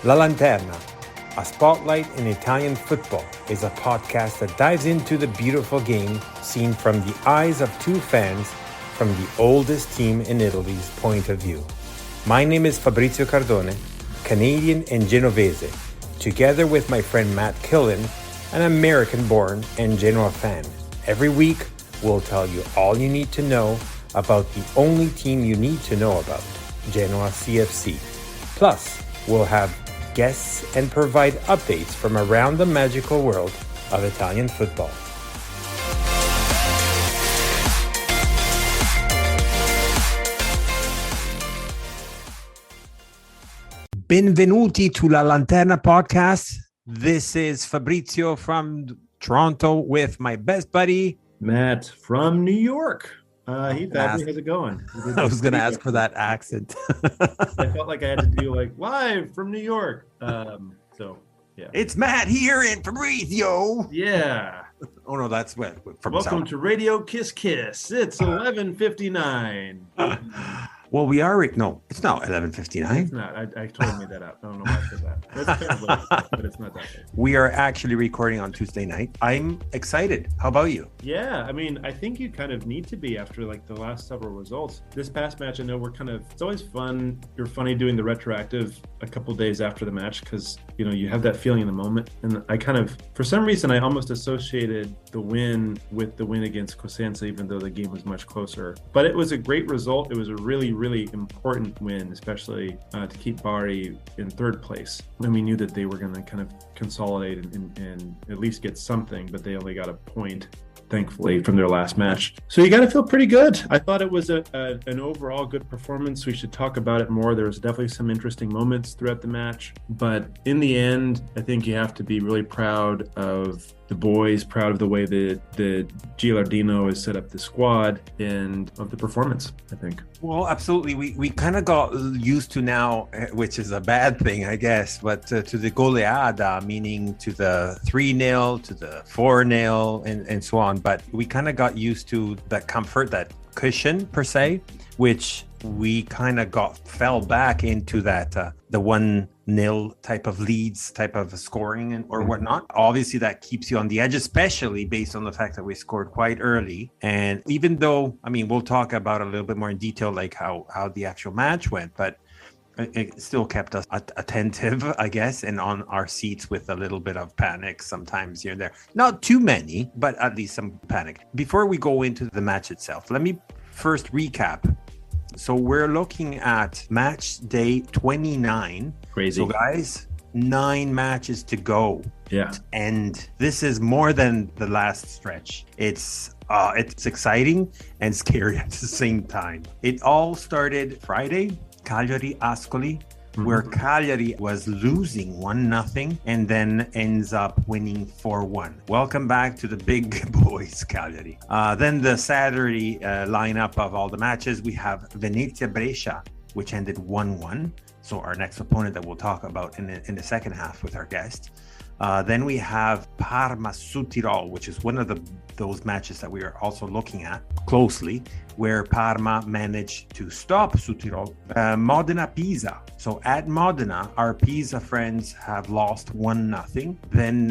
La Lanterna, a spotlight in Italian football, is a podcast that dives into the beautiful game seen from the eyes of two fans from the oldest team in Italy's point of view. My name is Fabrizio Cardone, Canadian and Genovese, together with my friend Matt Killen, an American-born and Genoa fan. Every week, we'll tell you all you need to know about the only team you need to know about, Genoa CFC. Plus, we'll have guests and provide updates from around the magical world of Italian football. Benvenuti to La Lanterna podcast. This is Fabrizio from Toronto with my best buddy, Matt from New York. Hey, Fabry, how's it going? I was going to ask for that accent. I felt like I had to do like live from New York. So, yeah. It's Matt here in Fabrizio. Yeah. Oh, no, that's what. Welcome to Radio Kiss Kiss. It's 11:59. Well, we are. No, it's not 11:59. It's not. I totally made that up. I don't know why I said that. That's kind of late, but it's not that late. We are actually recording on Tuesday night. I'm excited. How about you? Yeah, I mean, I think you kind of need to be after like the last several results. This past match, I know it's always fun. You're funny doing the retroactive a couple days after the match because, you know, you have that feeling in the moment. And I kind of, for some reason, I almost associated the win with the win against Cosenza, even though the game was much closer. But it was a great result. It was a really important win, especially to keep Bari in third place. And we knew that they were going to kind of consolidate and at least get something, but they only got a point, thankfully, from their last match. So you got to feel pretty good. I thought it was an overall good performance. We should talk about it more. There was definitely some interesting moments throughout the match. But in the end, I think you have to be really proud of the boys, proud of the way that Gilardino has set up the squad and of the performance, I think. Well, absolutely. We kind of got used to now, which is a bad thing, I guess, but to the goleada, meaning to the 3-0, to the 4-0, and so on. But we kind of got used to that comfort, that cushion per se, which we kind of fell back into that the 1-0 type of leads, type of scoring or whatnot. Obviously, that keeps you on the edge, especially based on the fact that we scored quite early. And even though, I mean, we'll talk about a little bit more in detail, like how the actual match went, but it still kept us attentive, I guess, and on our seats with a little bit of panic sometimes here and there. Not too many, but at least some panic. Before we go into the match itself, let me first recap. So we're looking at match day 29. Crazy. So guys, 9 matches to go. Yeah. And this is more than the last stretch. It's exciting and scary at the same time. It all started Friday, Cagliari Ascoli, where Cagliari was losing 1-0 and then ends up winning 4-1. Welcome back to the big boys, Cagliari. Then the Saturday lineup of all the matches, we have Venezia Brescia, which ended 1-1. So our next opponent that we'll talk about in the second half with our guest. Then we have Parma Südtirol, which is one of those matches that we are also looking at closely, where Parma managed to stop Südtirol. Modena Pisa. So at Modena, our Pisa friends have lost 1-0. Then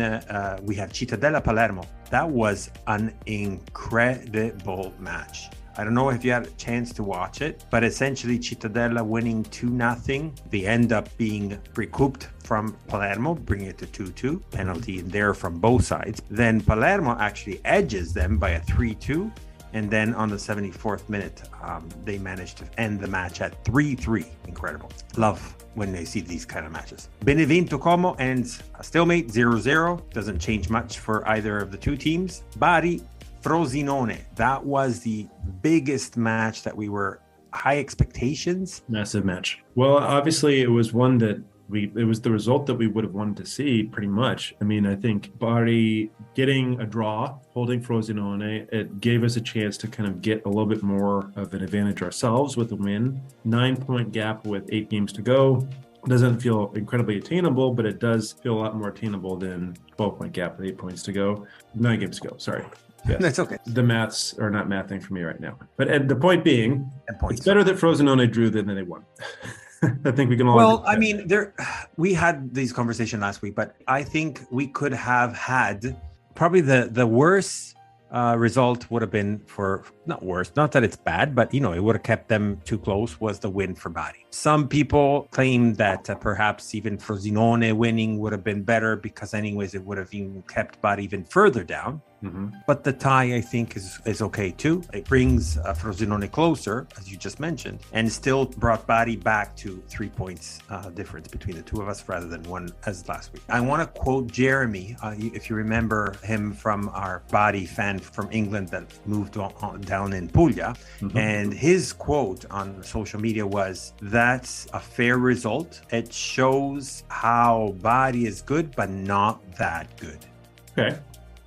we have Cittadella Palermo. That was an incredible match. I don't know if you had a chance to watch it, but essentially Cittadella winning 2-0. They end up being recouped from Palermo, bringing it to 2-2. Penalty in there from both sides. Then Palermo actually edges them by a 3-2. And then on the 74th minute, they managed to end the match at 3-3. Incredible. Love when they see these kind of matches. Benevento Como ends a stalemate 0-0. Doesn't change much for either of the two teams. Bari Frosinone, that was the biggest match that we were high expectations. Massive match. Well, obviously it was one that it was the result that we would have wanted to see pretty much. I mean, I think Bari getting a draw, holding Frosinone, it gave us a chance to kind of get a little bit more of an advantage ourselves with a win. 9-point gap with 8 games to go. Doesn't feel incredibly attainable, but it does feel a lot more attainable than 12-point gap with 8 points to go. 9 games to go, sorry. Yes. That's okay. The maths are not mathing for me right now. But the point being, it's better that Frosinone drew than they won. I think we can all Well, agree. I mean, we had these conversation last week, but I think we could have had probably the worst result would have been for not worse, not that it's bad, but it would have kept them too close. Was the win for Bari. Some people claim that perhaps even Frosinone winning would have been better because, anyways, it would have even kept Bari even further down. But the tie, I think, is okay too. It brings Frosinone closer, as you just mentioned, and still brought Bari back to 3 points difference between the two of us rather than one as last week. I want to quote Jeremy, if you remember him from our Bari fan from England that moved on down in Puglia, and his quote on social media was, "That's a fair result. It shows how Bari is good, but not that good." Okay.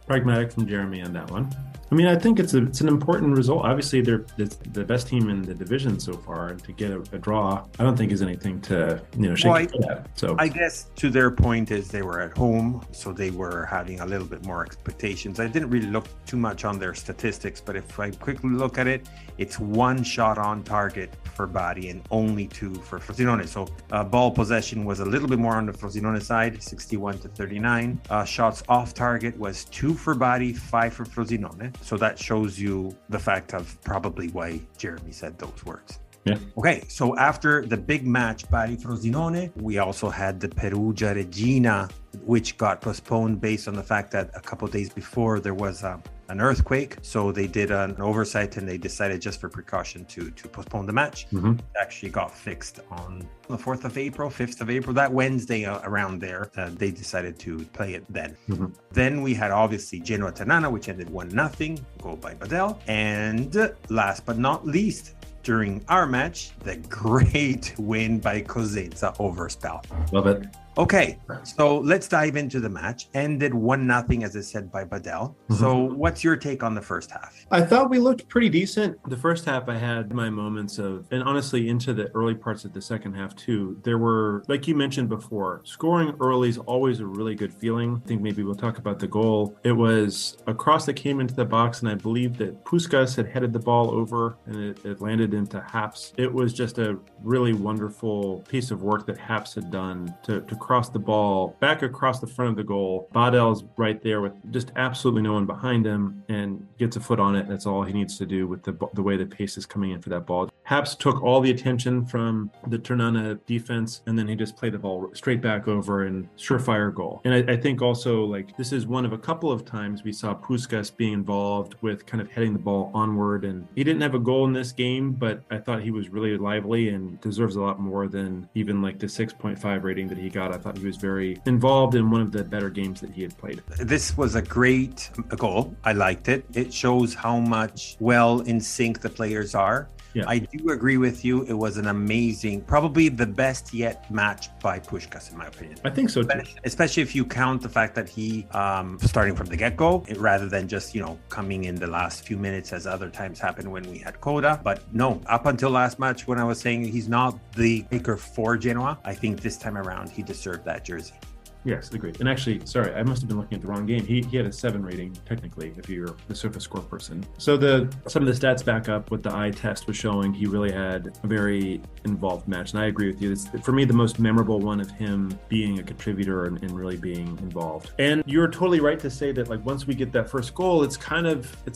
Pragmatic from Jeremy on that one. I mean, I think it's an important result. Obviously, they're the best team in the division so far, and to get a draw, I don't think is anything to shake at. So I guess to their point is they were at home, so they were having a little bit more expectations. I didn't really look too much on their statistics, but if I quickly look at it, it's 1 shot on target for Bari and only 2 for Frosinone. So ball possession was a little bit more on the Frosinone side, 61-39. Shots off target was 2 for Bari, 5 for Frosinone. So that shows you the fact of probably why Jeremy said those words. Yeah. Okay, so after the big match, Bari Frosinone, we also had the Perugia Regina, which got postponed based on the fact that a couple of days before there was an earthquake. So they did an oversight and they decided just for precaution to postpone the match. It actually got fixed on the 4th of April, 5th of April, that Wednesday around there. They decided to play it then. Then we had obviously Genoa Ternana, which ended 1-0, goal by Badel. And last but not least, during our match, the great win by Cosenza over Spal. Love it. Okay, so let's dive into the match. Ended 1-0, as I said, by Badel. So what's your take on the first half? I thought we looked pretty decent. The first half, I had my moments of, and honestly, into the early parts of the second half too, there were, like you mentioned before, scoring early is always a really good feeling. I think maybe we'll talk about the goal. It was a cross that came into the box, and I believe that Puskas had headed the ball over, and it landed into Haps. It was just a really wonderful piece of work that Haps had done to cross the ball back across the front of the goal. Badel's right there with just absolutely no one behind him and gets a foot on it. That's all he needs to do with the way the pace is coming in for that ball. Haps took all the attention from the Ternana defense, and then he just played the ball straight back over and surefire goal. And I think also, like, this is one of a couple of times we saw Puskas being involved with kind of heading the ball onward. And he didn't have a goal in this game, but I thought he was really lively and deserves a lot more than even like the 6.5 rating that he got. I thought he was very involved in one of the better games that he had played. This was a great goal. I liked it. It shows how much well in sync the players are. Yeah. I do agree with you. It was an amazing, probably the best yet match by Puskas, in my opinion. I think so too. Especially if you count the fact that he, starting from the get-go, rather than just, coming in the last few minutes as other times happened when we had Coda. But no, up until last match when I was saying he's not the taker for Genoa, I think this time around he deserved that jersey. Yes, agreed. And actually, sorry, I must have been looking at the wrong game. He had a 7 rating, technically, if you're the surface score person. So some of the stats back up what the eye test was showing. He really had a very involved match. And I agree with you. It's, for me, the most memorable one of him being a contributor and really being involved. And you're totally right to say that, like, once we get that first goal, it's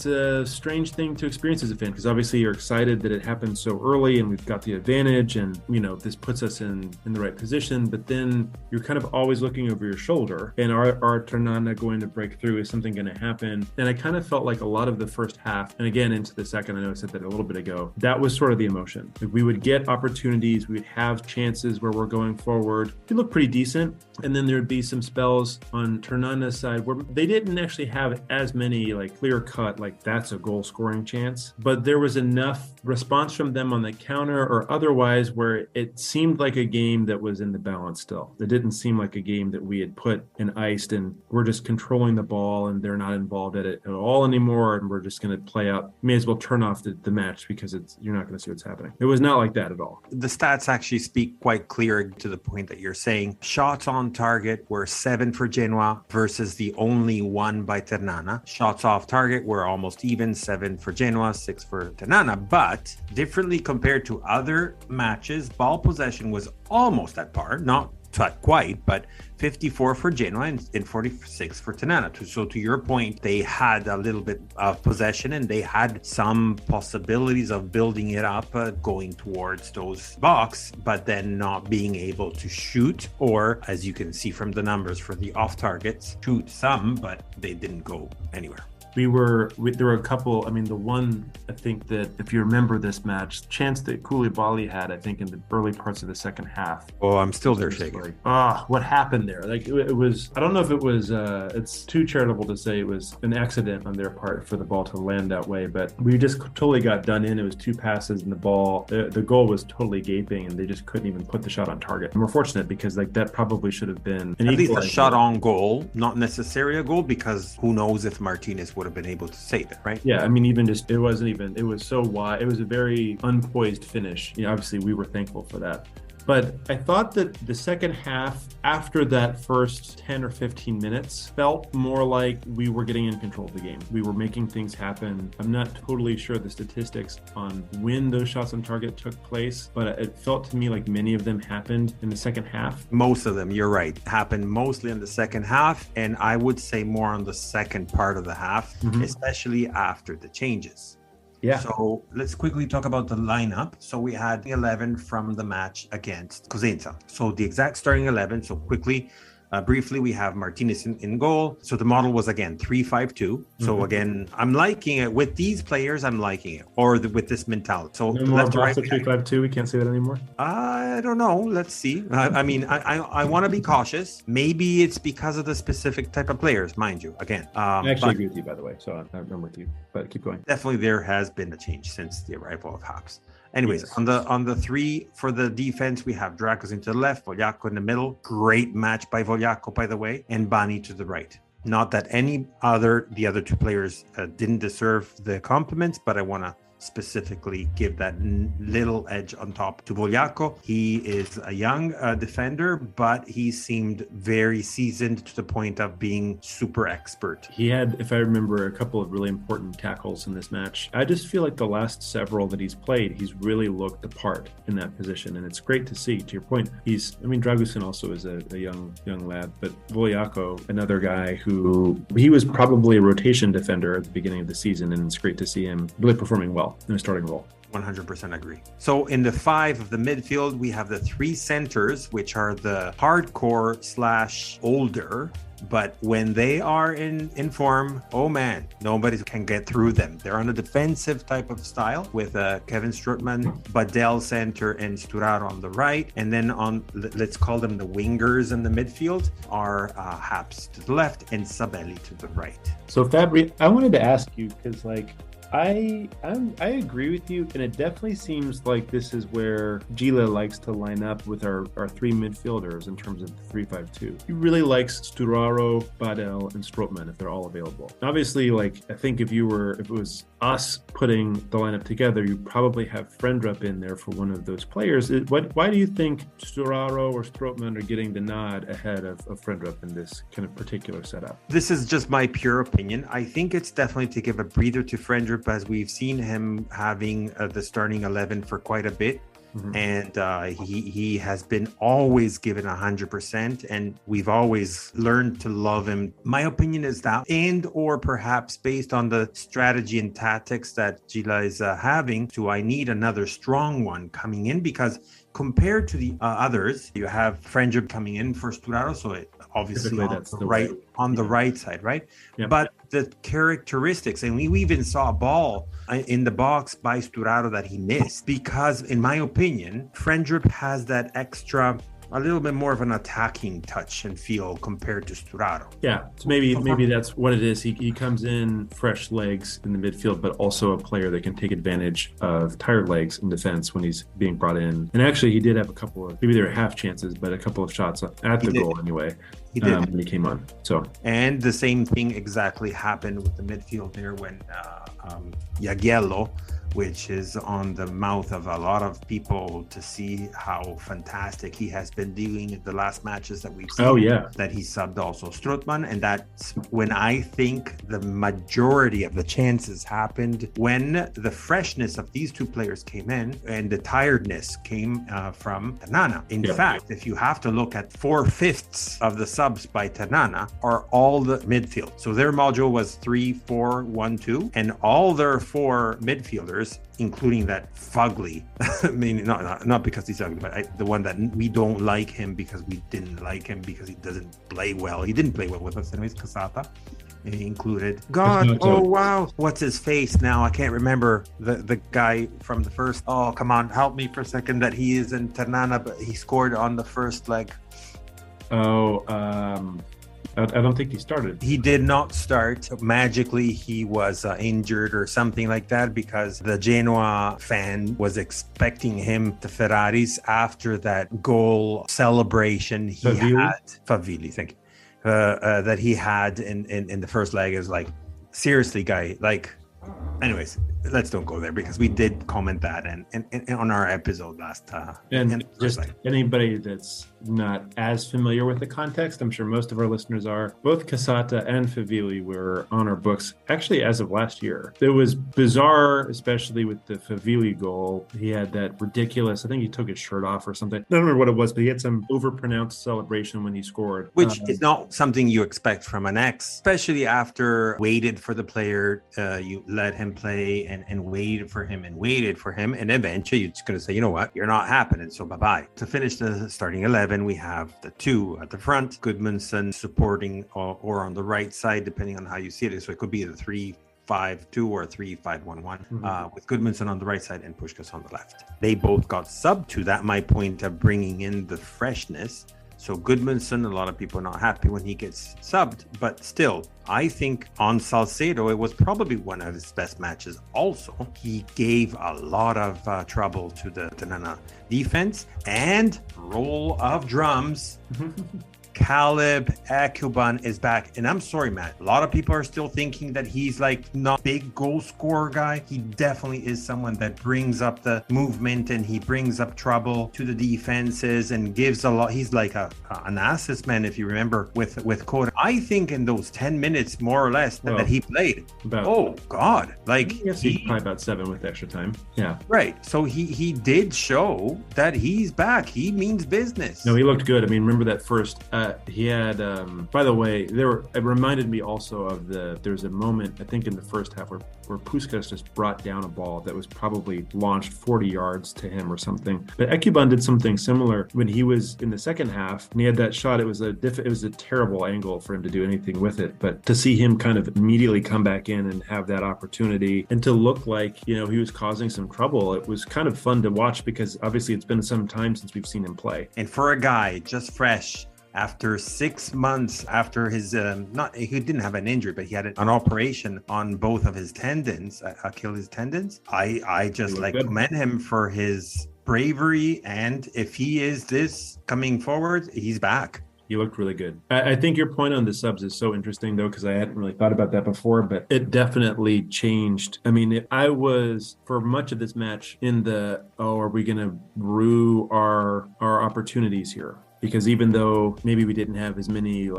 a strange thing to experience as a fan, because obviously you're excited that it happened so early and we've got the advantage and, this puts us in the right position. But then you're kind of always looking over your shoulder, and are Ternana going to break through? Is something going to happen? And I kind of felt like a lot of the first half, and again into the second, I know I said that a little bit ago, that was sort of the emotion. Like, we would get opportunities, we would have chances where we're going forward. We look pretty decent, and then there'd be some spells on Ternana's side where they didn't actually have as many like clear cut, like that's a goal scoring chance, but there was enough response from them on the counter or otherwise where it seemed like a game that was in the balance still. It didn't seem like a game that we had put and iced, and we're just controlling the ball and they're not involved at it at all anymore, and we're just going to play out. May as well turn off the match because you're not going to see what's happening. It was not like that at all. The stats actually speak quite clear to the point that you're saying. Shots on target were 7 for Genoa versus the only 1 by Ternana. Shots off target were almost even, 7 for Genoa, 6 for Ternana. But differently compared to other matches, ball possession was almost at par, not quite, but 54 for Genoa and 46 for Ternana. So to your point, they had a little bit of possession and they had some possibilities of building it up, going towards those box, but then not being able to shoot, or as you can see from the numbers for the off targets, shoot some, but they didn't go anywhere. There were a couple. I mean, the one, I think that if you remember this match, chance that Koulibaly had, I think in the early parts of the second half. Oh, I'm still there shaking. What happened there? Like it was, I don't know if it was, it's too charitable to say it was an accident on their part for the ball to land that way, but we just totally got done in. It was 2 passes and the goal was totally gaping and they just couldn't even put the shot on target. And we're fortunate because like that probably should have been at least a shot on goal, not necessarily a goal, because who knows if Martinez would have been able to save it, right? Yeah, I mean, it was so wide. It was a very unpoised finish. Obviously we were thankful for that. But I thought that the second half, after that first 10 or 15 minutes, felt more like we were getting in control of the game. We were making things happen. I'm not totally sure the statistics on when those shots on target took place, but it felt to me like many of them happened in the second half. Most of them, you're right, happened mostly in the second half, and I would say more on the second part of the half, especially after the changes. Yeah. So let's quickly talk about the lineup. So we had 11 from the match against Cosenza. So the exact starting 11. So quickly, briefly, we have Martinez in goal. So the model was again 3-5-2. So again, I'm liking it with these players. I'm liking it, or with this mentality. So no more Brescia 3-5-2. We can't say that anymore. I don't know. Let's see. I mean, I want to be cautious. Maybe it's because of the specific type of players, mind you. Again, I actually agree with you, by the way. So I'm with you. But keep going. Definitely, there has been a change since the arrival of Haps. Anyways, yes. on the 3 for the defense, we have Dracos into the left, Vogliacco in the middle. Great match by Vogliacco, by the way, and Bani to the right. Not that the other 2 players didn't deserve the compliments, but I want to specifically give that little edge on top to Vogliacco. He is a young defender, but he seemed very seasoned to the point of being super expert. He had, if I remember, a couple of really important tackles in this match. I just feel like the last several that he's played, he's really looked the part in that position, and it's great to see. To your point, Dragusin also is a young lad, but Vogliacco, another guy who he was probably a rotation defender at the beginning of the season, and it's great to see him really performing well in a starting role. 100% agree. So in the 5 of the midfield, we have the 3 centers, which are the hardcore / older. But when they are in form, oh man, nobody can get through them. They're on a defensive type of style with Kevin Strootman, Badel center, and Sturaro on the right. And then on, let's call them the wingers in the midfield, are Haps to the left and Sabelli to the right. So Fabry, I wanted to ask you, because I agree with you, and it definitely seems like this is where Gila likes to line up with our 3 midfielders in terms of the 3-5-2. He really likes Sturaro, Badel, and Strootman if they're all available. Obviously, I think if it was us putting the lineup together, you probably have Frendrup in there for one of those players. Why do you think Sturaro or Strootman are getting the nod ahead of Frendrup in this kind of particular setup? This is just my pure opinion. I think it's definitely to give a breather to Frendrup, as we've seen him having the starting 11 for quite a bit. And he has been always given 100%, and we've always learned to love him. My opinion is that, and or perhaps based on the strategy and tactics that Gila is having, do I need another strong one coming in? Because compared to the others, you have Frendrup coming in for Sturaro, so it obviously on the right side, right? Yep. But the characteristics, and we even saw a ball in the box by Sturaro that he missed, because in my opinion, Frendrup has that extra a little bit more of an attacking touch and feel compared to Sturaro. Yeah, so maybe that's what it is. He comes in fresh legs in the midfield, but also a player that can take advantage of tired legs in defense when he's being brought in. And actually, he did have a couple of, maybe they were half chances, but a couple of shots at the goal anyway. He did when he came on. And the same thing exactly happened with the midfield there when Jagiello, which is on the mouth of a lot of people to see how fantastic he has been doing in the last matches that we've seen. Oh, yeah. That he subbed also Strootman. And that's when I think the majority of the chances happened when the freshness of these two players came in and the tiredness came from Ternana. In fact, if you have to look at 4/5 of the subs by Ternana are all the midfield. So their module was 3-4-1-2, and all their 4 midfielders, including that Fugly, I mean, not because he's ugly, but the one that we don't like him because we didn't like him because he doesn't play well. He didn't play well with us anyways, Casata included. God, oh wow, what's his face now? I can't remember the guy from the first. Oh, come on, help me for a second. That he is in Ternana, but he scored on the first leg. I don't think he started. He did not start. Magically, he was injured or something like that because the Genoa fan was expecting him to Ferraris after that goal celebration he had. Favili, thank you. That he had in the first leg. Is like, seriously, guy, like, anyways, let's don't go there because we did comment that and on our episode last and just anybody that's not as familiar with the context, I'm sure most of our listeners are. Both Casata and Favili were on our books actually as of last year. It was bizarre, especially with the Favili goal. He had that ridiculous, I think he took his shirt off or something. I don't remember what it was, but he had some overpronounced celebration when he scored, which is not something you expect from an ex, especially after waited for the player, you let him play and waited for him and eventually you're just going to say, you know what, you're not happening, so bye-bye. To finish the starting 11, we have the 2 at the front, Goodmanson supporting or on the right side, depending on how you see it. So it could be the 3-5-2 or 3-5-1-1 with Goodmanson on the right side and Puskás on the left. They both got subbed to that, my point of bringing in the freshness. So Goodmanson, a lot of people are not happy when he gets subbed, but still, I think on Salcedo, it was probably one of his best matches also. He gave a lot of trouble to the Ternana defense, and roll of drums. Caleb Ekuban is back. And I'm sorry, Matt. A lot of people are still thinking that he's like not big goal scorer guy. He definitely is someone that brings up the movement and he brings up trouble to the defenses and gives a lot. He's like an assist man, if you remember, with Code. I think in those 10 minutes, more or less, that he played. Oh, God. Like, he's probably about 7 with extra time. Yeah. Right. So he did show that he's back. He means business. No, he looked good. I mean, remember that first... he had, by the way, it reminded me also of there's a moment, I think in the first half where Puskás just brought down a ball that was probably launched 40 yards to him or something. But Ekuban did something similar when he was in the second half and he had that shot. It was a terrible angle for him to do anything with it. But to see him kind of immediately come back in and have that opportunity and to look like, he was causing some trouble, it was kind of fun to watch because obviously it's been some time since we've seen him play. And for a guy just fresh, after 6 months after his, he didn't have an injury, but he had an operation on both of his tendons, Achilles tendons. I just commend him for his bravery. And if he is this coming forward, he's back. He looked really good. I think your point on the subs is so interesting, though, because I hadn't really thought about that before, but it definitely changed. I mean, I was, for much of this match, in the, are we going to rue our opportunities here? Because even though maybe we didn't have as many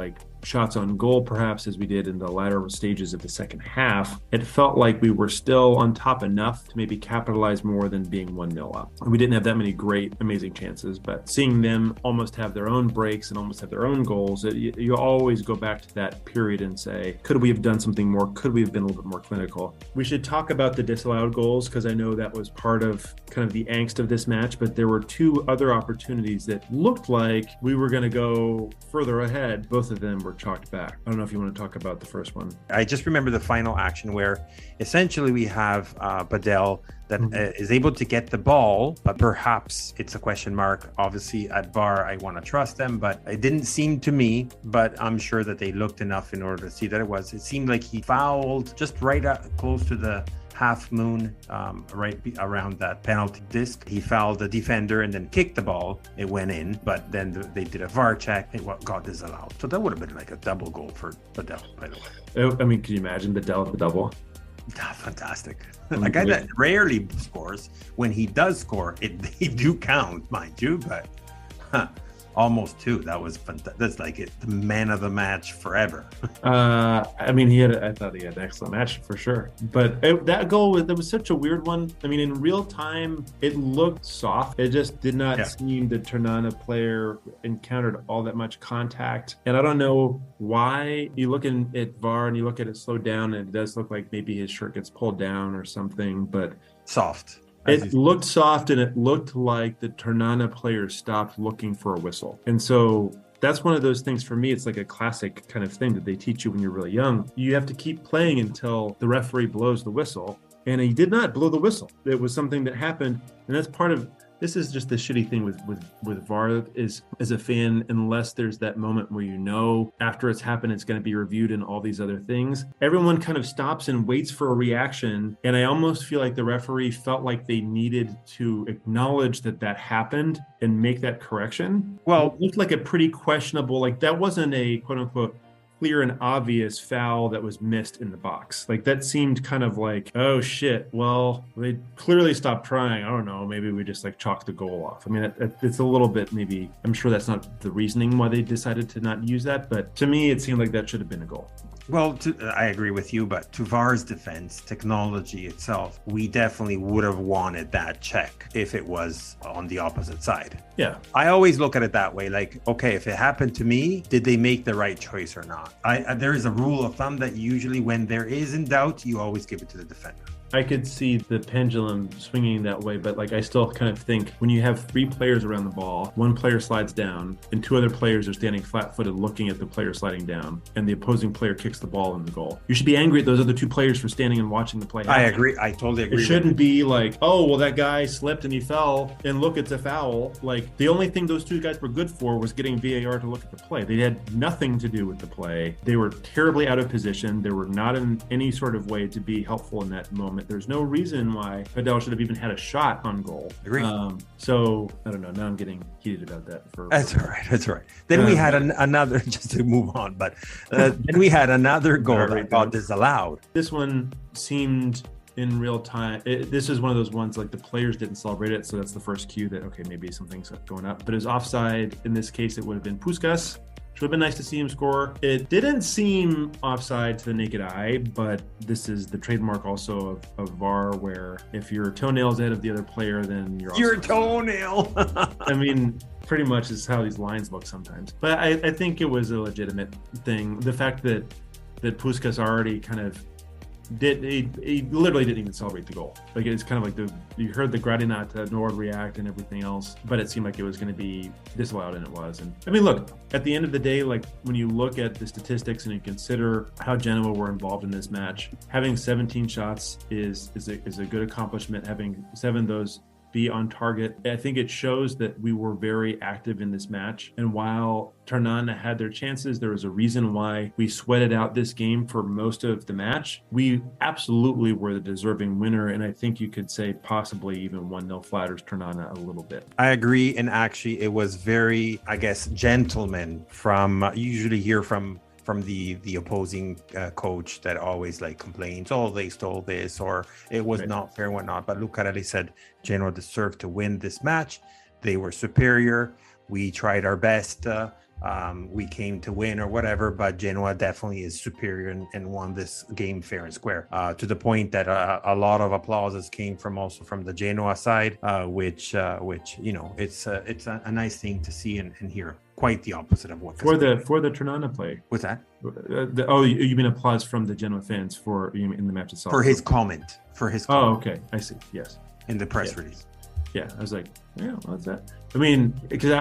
shots on goal perhaps as we did in the latter stages of the second half, it felt like we were still on top enough to maybe capitalize more than being 1-0 up. And we didn't have that many great, amazing chances, but seeing them almost have their own breaks and almost have their own goals, you always go back to that period and say, could we have done something more? Could we have been a little bit more clinical? We should talk about the disallowed goals because I know that was part of kind of the angst of this match, but there were 2 other opportunities that looked like like we were going to go further ahead, both of them were chalked back. I don't know if you want to talk about the first one. I just remember the final action where essentially we have Badel that is able to get the ball, but perhaps it's a question mark. Obviously at VAR, I want to trust them, but it didn't seem to me, but I'm sure that they looked enough in order to see that it seemed like he fouled just right close to the half moon, right around that penalty disc. He fouled the defender and then kicked the ball. It went in, but then they did a VAR check. It got disallowed. So that would have been like a double goal for Badel, by the way. I mean, can you imagine Badel at the double? Fantastic. A guy that rarely scores. When he does score, they do count, mind you, but almost two. That was fantastic. That's like the man of the match forever. I mean, I thought he had an excellent match for sure. But that goal, that was such a weird one. I mean, in real time, it looked soft. It just did not seem the Ternana player encountered all that much contact. And I don't know why. You look at VAR and you look at it slowed down, and it does look like maybe his shirt gets pulled down or something, but soft. It looked soft, and it looked like the Ternana players stopped looking for a whistle. And so that's one of those things for me. It's like a classic kind of thing that they teach you when you're really young. You have to keep playing until the referee blows the whistle. And he did not blow the whistle. It was something that happened. And that's part of, this is just the shitty thing with VAR is, as a fan, unless there's that moment where you know after it's happened, it's going to be reviewed and all these other things. Everyone kind of stops and waits for a reaction. And I almost feel like the referee felt like they needed to acknowledge that happened and make that correction. Well, it looked like a pretty questionable, like that wasn't a quote unquote clear and obvious foul that was missed in the box. Like that seemed kind of like, oh shit, well, they clearly stopped trying. I don't know, maybe we just like chalked the goal off. I mean, it's a little bit, maybe, I'm sure that's not the reasoning why they decided to not use that, but to me, it seemed like that should have been a goal. Well, I agree with you, but to VAR's defense, technology itself, we definitely would have wanted that check if it was on the opposite side. Yeah. I always look at it that way. Like, okay, if it happened to me, did they make the right choice or not? There is a rule of thumb that usually when there is in doubt, you always give it to the defender. I could see the pendulum swinging that way, but like I still kind of think when you have three players around the ball, one player slides down and two other players are standing flat-footed looking at the player sliding down, and the opposing player kicks the ball in the goal. You should be angry at those other two players for standing and watching the play happen. I agree. I totally agree. It shouldn't be like, oh, well, that guy slipped and he fell, and look, it's a foul. Like the only thing those two guys were good for was getting VAR to look at the play. They had nothing to do with the play. They were terribly out of position. They were not in any sort of way to be helpful in that moment. There's no reason why Badel should have even had a shot on goal. Agree. So I don't know. Now I'm getting heated about that. That's all right. That's all right. Then we had another, just to move on, but then we had another goal that got disallowed. This one seemed in real time. This is one of those ones like the players didn't celebrate it, so that's the first cue that okay, maybe something's going up. But it was offside. In this case, it would have been Puskás. It would have been nice to see him score. It didn't seem offside to the naked eye, but this is the trademark also of VAR, where if your toenail's ahead of the other player, then you're your toenail. I mean, pretty much is how these lines look sometimes. But I think it was a legitimate thing. The fact that Puskás already kind of he literally didn't even celebrate the goal. Like it's kind of like you heard the Gradinata Nord react and everything else, but it seemed like it was going to be disallowed, and it was. And I mean, look, at the end of the day, like when you look at the statistics and you consider how Genoa were involved in this match, having 17 shots is a good accomplishment. Having 7 of those be on target, I think it shows that we were very active in this match. And while Ternana had their chances, there was a reason why we sweated out this game for most of the match. We absolutely were the deserving winner, and I think you could say possibly even 1-0 flatters Ternana a little bit. I agree, and actually it was very, I guess, gentleman from, you usually hear from the opposing coach that always like complains, oh, they stole this, or it was not fair and whatnot. But Lucarelli said Genoa deserved to win this match. They were superior. We tried our best. We came to win or whatever, but Genoa definitely is superior and won this game fair and square, to the point that a lot of applauses came from the Genoa side, which you know, it's a nice thing to see and hear. Quite the opposite of what for the Ternana play. What's that? You mean applause from the Genoa fans in the match itself? For his comment. Oh, okay, I see. Yes. In the press release. Yeah, I was like, yeah, what's that? I mean, because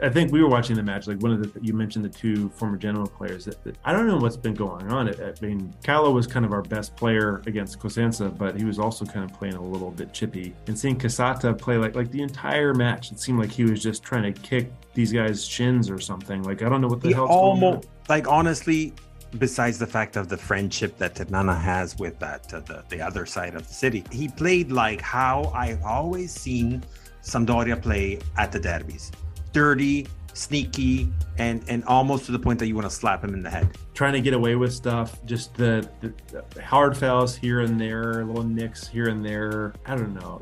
I think we were watching the match, like you mentioned the two former Genoa players. That I don't know what's been going on. I mean, Calo was kind of our best player against Cosenza, but he was also kind of playing a little bit chippy. And seeing Casata play like the entire match, it seemed like he was just trying to kick these guys' shins or something. Like, I don't know what the hell's going on. Like, honestly, besides the fact of the friendship that Ternana has with the other side of the city, he played like how I've always seen Sampdoria play at the derbies. Dirty, sneaky, and almost to the point that you want to slap him in the head. Trying to get away with stuff, just the hard fouls here and there, little nicks here and there. I don't know.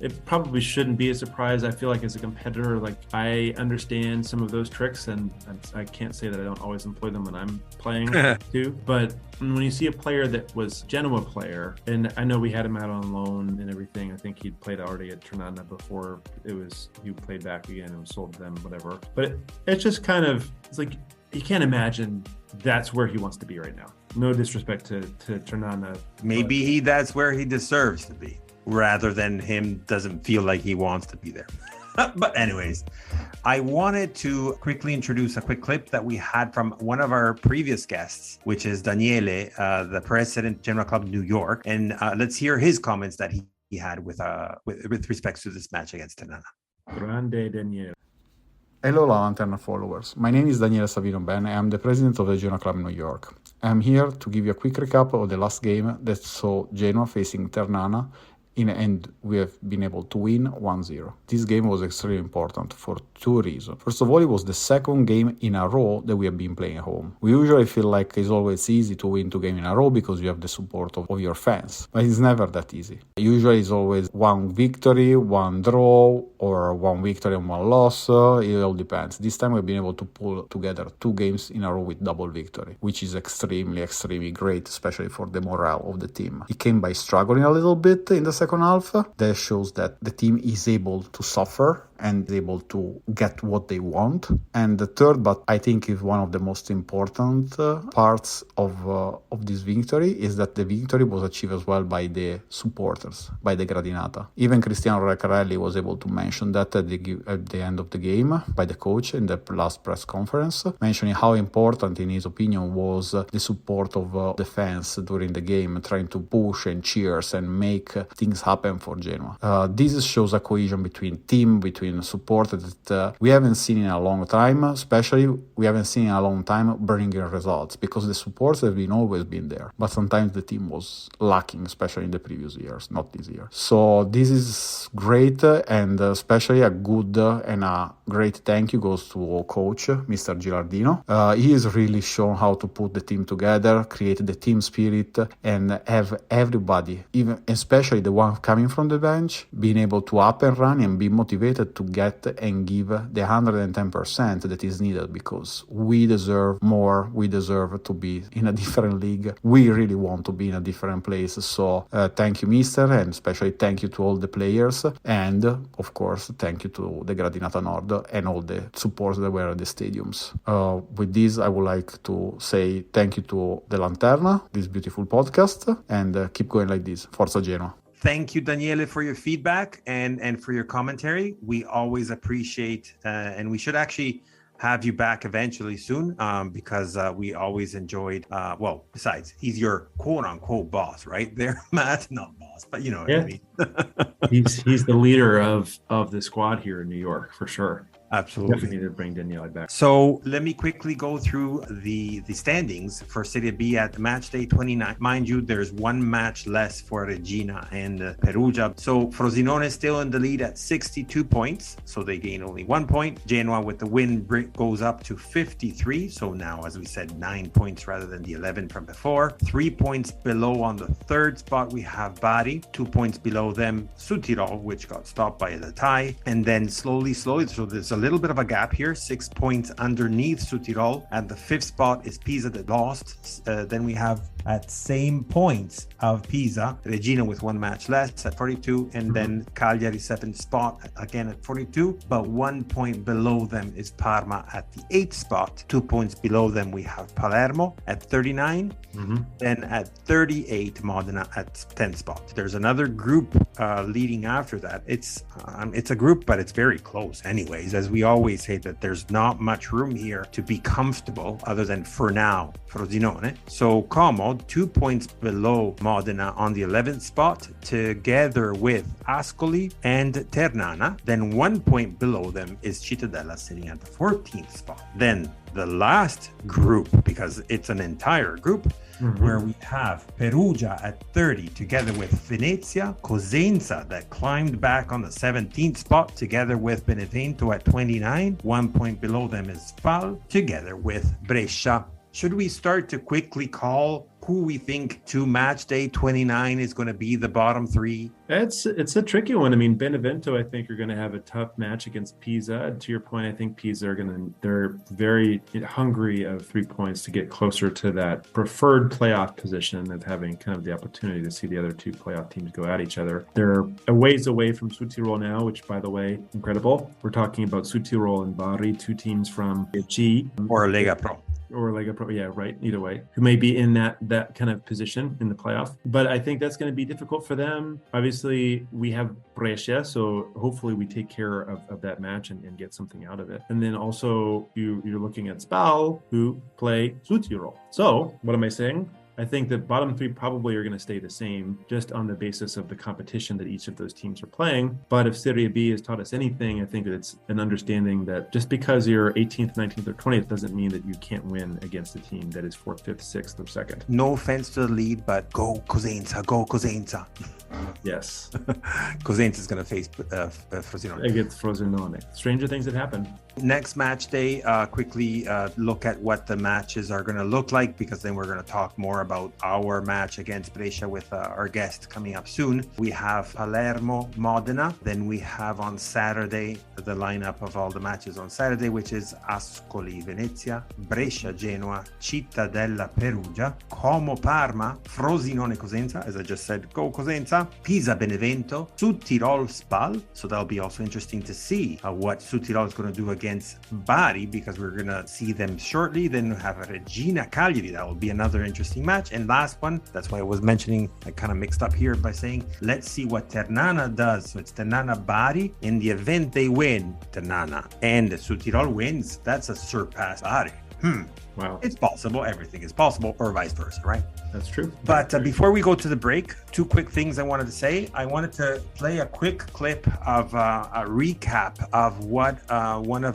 It probably shouldn't be a surprise. I feel like as a competitor, like I understand some of those tricks, and I can't say that I don't always employ them when I'm playing too. But when you see a player that was Genoa player, and I know we had him out on loan and everything. I think he'd played already at Ternana before he played back again and was sold to them, whatever. But it's just kind of, it's like you can't imagine that's where he wants to be right now. No disrespect to Ternana. Maybe that's where he deserves to be, rather than him doesn't feel like he wants to be there. But anyways, I wanted to quickly introduce a quick clip that we had from one of our previous guests, which is Daniele, the president, Genoa Club New York. And let's hear his comments that he had with respect to this match against Ternana. Grande Daniele. Hello, La Lanterna followers. My name is Daniele Savino Ben. I am the president of the Genoa Club New York. I am here to give you a quick recap of the last game that saw Genoa facing Ternana, and we have been able to win 1-0. This game was extremely important for two reasons. First of all, it was the second game in a row that we have been playing at home. We usually feel like it's always easy to win 2 games in a row because you have the support of your fans, but it's never that easy. Usually it's always 1 victory, 1 draw, or 1 victory and 1 loss. It all depends. This time we've been able to pull together 2 games in a row with double victory, which is extremely, extremely great, especially for the morale of the team. It came by struggling a little bit in the second half. That shows that the team is able to suffer and is able to get what they want. And the third, but I think is one of the most important parts of this victory, is that the victory was achieved as well by the supporters, by the Gradinata. Even Cristiano Riccarelli was able to mention that at the end of the game by the coach in the last press conference, mentioning how important, in his opinion, was the support of the fans during the game, trying to push and cheers and make things happen for Genoa. This shows a cohesion between support that we haven't seen in a long time, especially we haven't seen in a long time bringing results, because the support has always been there, but sometimes the team was lacking, especially in the previous years, not this year. So this is great, and especially a good and a great thank you goes to our coach, Mr. Gilardino. He has really shown how to put the team together, create the team spirit, and have everybody, even especially the one coming from the bench, being able to up and run and be motivated to get and give the 110% that is needed, because we deserve more. We deserve to be in a different league. We really want to be in a different place. So thank you, mister, and especially thank you to all the players, and of course thank you to the Gradinata Nord and all the supports that were at the stadiums. With this, I would like to say thank you to the Lanterna, this beautiful podcast, and keep going like this. Forza Genoa. Thank you, Daniele, for your feedback and for your commentary. We always appreciate, and we should actually have you back eventually soon, because we always enjoyed, besides, he's your quote-unquote boss, right? There, Matt, not boss, but you know what I mean. he's the leader of the squad here in New York, for sure. Absolutely. Definitely need to bring Daniele back. So let me quickly go through the standings for Serie B at match day 29. Mind you, there's 1 match less for Regina and Perugia. So Frosinone is still in the lead at 62 points. So they gain only 1 point. Genoa with the win goes up to 53. So now, as we said, 9 points rather than the 11 from before. 3 points below on the 3rd spot, we have Bari. 2 points below them, Südtirol, which got stopped by the tie. And then slowly, so there's a little bit of a gap here, 6 points underneath Südtirol. At the 5th spot is Pisa that lost. Then we have at same points of Pisa. Regina with one match less at 42, and then Cagliari 7th spot again at 42, but 1 point below them is Parma at the 8th spot. 2 points below them we have Palermo at 39. Then at 38, Modena at 10th spot. There's another group leading after that. It's a group, but it's very close anyways. As we always say, that there's not much room here to be comfortable other than for now, Frosinone. So Como, 2 points below Modena on the 11th spot, together with Ascoli and Ternana. Then 1 point below them is Cittadella sitting at the 14th spot. Then the last group, because it's an entire group, where we have Perugia at 30, together with Venezia, Cosenza that climbed back on the 17th spot, together with Benevento at 29. 1 point below them is Spal, together with Brescia. Should we start to quickly call who we think to match day 29 is going to be the bottom three? It's a tricky one. I mean, Benevento, I think, are going to have a tough match against Pisa. To your point, I think Pisa they're very hungry of 3 points to get closer to that preferred playoff position of having kind of the opportunity to see the other two playoff teams go at each other. They're a ways away from Südtirol now, which, by the way, incredible. We're talking about Südtirol and Bari, two teams from G or Lega Pro. Or Lega Pro, yeah, right. Either way, who may be in that kind of position in the playoff. But I think that's going to be difficult for them. Obviously, we have Brescia, so hopefully we take care of that match and get something out of it. And then also you're looking at Spal, who play Südtirol. So what am I saying? I think the bottom three probably are going to stay the same just on the basis of the competition that each of those teams are playing. But if Serie B has taught us anything, I think that it's an understanding that just because you're 18th, 19th, or 20th doesn't mean that you can't win against a team that is 4th, 5th, 6th, or 2nd. No offense to the lead, but go Cosenza, go Cosenza. Yes. Cosenza is going to face Frosinone. Against Frosinone. Stranger things that happen. Next match day, quickly look at what the matches are going to look like, because then we're going to talk more about our match against Brescia with our guest coming up soon. We have Palermo, Modena. Then we have on Saturday the lineup of all the matches on Saturday, which is Ascoli, Venezia, Brescia, Genoa, Cittadella, Perugia, Como, Parma, Frosinone, Cosenza. As I just said, go Cosenza. Pisa, Benevento, Südtirol, Spal. So that'll be also interesting to see what Südtirol is going to do against Bari, because we're going to see them shortly. Then we have Regina Cagliari. That will be another interesting match. And last one, that's why I was mentioning, I kind of mixed up here by saying, let's see what Ternana does. So it's Ternana Bari. In the event they win, Ternana, and Südtirol wins, that's a surpass Bari. Wow. It's possible. Everything is possible, or vice versa, right? That's true. But before we go to the break, two quick things I wanted to say. I wanted to play a quick clip of a recap of what one of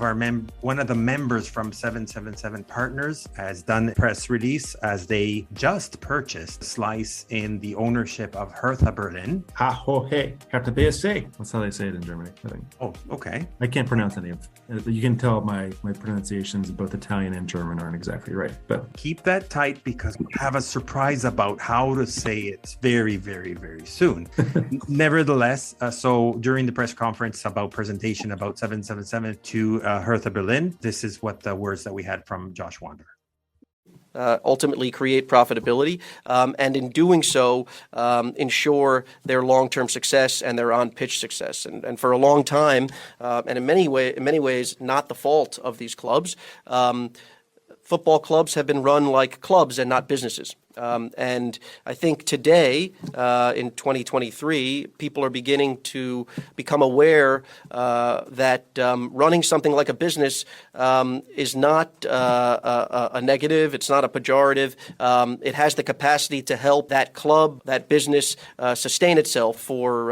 the members from 777 Partners has done press release, as they just purchased a slice in the ownership of Hertha Berlin. Ha ho hey, Hertha BSC. That's how they say it in Germany, I think. Oh, okay. I can't pronounce any of it. You can tell my pronunciations, both Italian and German, aren't exactly right. But keep that tight, because we have a surprise about how to say it very, very, very soon. Nevertheless, so during the press conference about presentation about 777 to Hertha Berlin, this is what the words that we had from Josh Wander. Ultimately create profitability, and in doing so, ensure their long-term success and their on-pitch success. And for a long time, and in many ways, not the fault of these clubs, football clubs have been run like clubs and not businesses. And I think today, in 2023, people are beginning to become aware that running something like a business is not a negative. It's not a pejorative. It has the capacity to help that club, that business, sustain itself for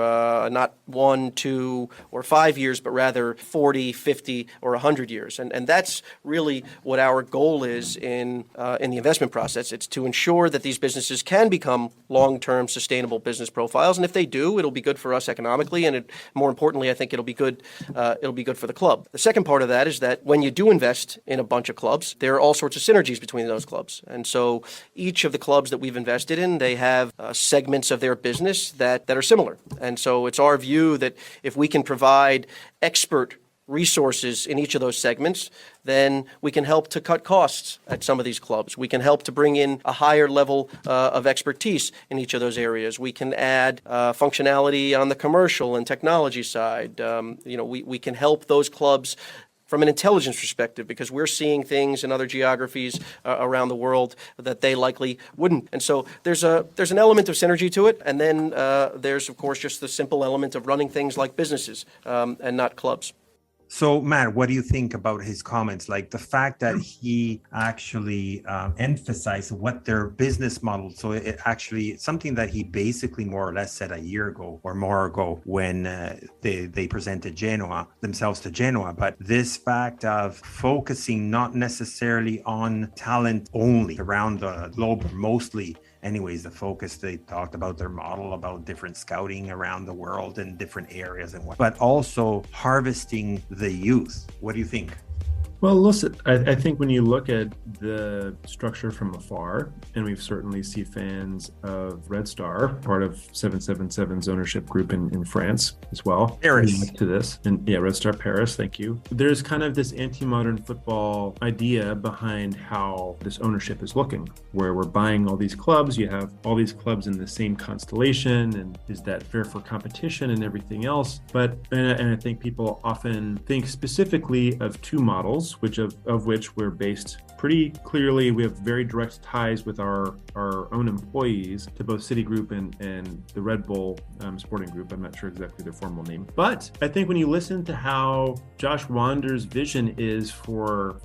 not 1, 2, or 5 years, but rather 40, 50, or 100 years. And that's really what our goal is in the investment process. It's to ensure that these businesses can become long-term sustainable business profiles, and if they do, it'll be good for us economically, and more importantly, I think it'll be good for the club. The second part of that is that when you do invest in a bunch of clubs, there are all sorts of synergies between those clubs, and so each of the clubs that we've invested in, they have segments of their business that are similar, and so it's our view that if we can provide expert resources in each of those segments, then we can help to cut costs at some of these clubs. We can help to bring in a higher level of expertise in each of those areas. We can add functionality on the commercial and technology side. We can help those clubs from an intelligence perspective, because we're seeing things in other geographies around the world that they likely wouldn't. And so there's an element of synergy to it, and then there's, of course, just the simple element of running things like businesses and not clubs. So, Matt, what do you think about his comments? Like the fact that he actually emphasized what their business model. So it actually something that he basically more or less said a year ago or more ago when they presented themselves to Genoa. But this fact of focusing not necessarily on talent only around the globe, or mostly anyways, the focus, they talked about their model, about different scouting around the world in different areas and what, but also harvesting the youth. What do you think? Well, listen, I think when you look at the structure from afar, and we've certainly seen fans of Red Star, part of 777's ownership group in France as well. Paris. To this. And yeah, Red Star Paris, thank you. There's kind of this anti-modern football idea behind how this ownership is looking, where we're buying all these clubs, you have all these clubs in the same constellation, and is that fair for competition and everything else? And I think people often think specifically of two models, of which we're based pretty clearly. We have very direct ties with our own employees to both Citigroup and the Red Bull Sporting Group. I'm not sure exactly their formal name. But I think when you listen to how Josh Wander's vision is for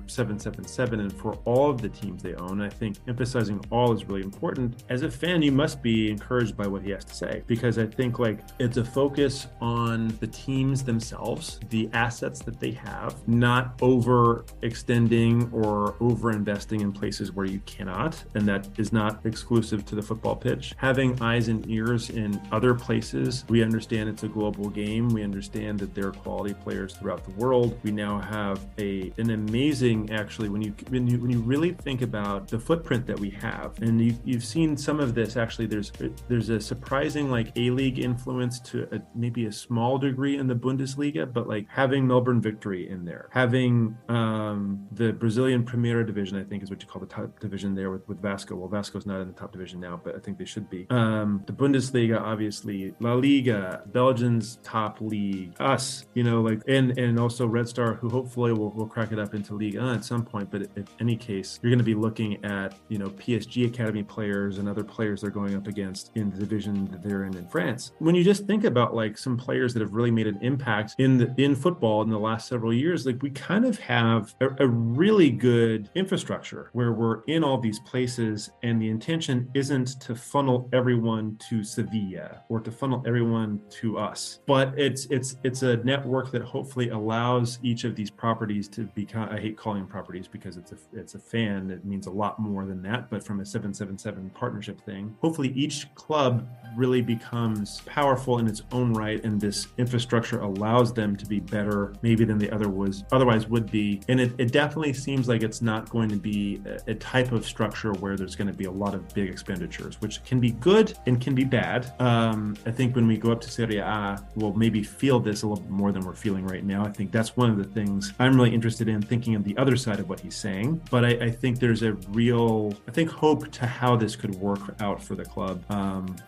777 and for all of the teams they own, I think emphasizing all is really important. As a fan, you must be encouraged by what he has to say, because I think it's a focus on the teams themselves, the assets that they have, not overextending or over-investing in places where you cannot, and that is not exclusive to the football pitch. Having eyes and ears in other places. We understand it's a global game. We understand that there are quality players throughout the world. We now have an amazing, actually, when you really think about the footprint that we have, and you've seen some of this. Actually, there's a surprising A-League influence to maybe a small degree in the Bundesliga, but having Melbourne Victory in there, having the Brazilian Primeira Division, I think is what you call the top division there with Vasco. Well, Vasco's not in the top division now, but I think they should be. The Bundesliga, obviously, La Liga, Belgium's top league, us, and also Red Star, who hopefully will crack it up into Ligue 1 at some point. But in any case, you're going to be looking at, PSG Academy players and other players they're going up against in the division that they're in France. When you just think about some players that have really made an impact in football in the last several years, we kind of have a really good infrastructure where we're in all these places, and the intention isn't to funnel everyone to Sevilla or to funnel everyone to us, but it's a network that hopefully allows each of these properties to become, I hate calling them properties because it's a fan, it means a lot more than that, but from a 777 partnership thing, hopefully each club really becomes powerful in its own right, and this infrastructure allows them to be better maybe than the otherwise would be. And it definitely seems like it's not going to be a type of structure where there's going to be a lot of big expenditures, which can be good and can be bad. I think when we go up to Serie A, we'll maybe feel this a little bit more than we're feeling right now. I think that's one of the things I'm really interested in, thinking of the other side of what he's saying. But I think there's a real, hope to how this could work out for the club.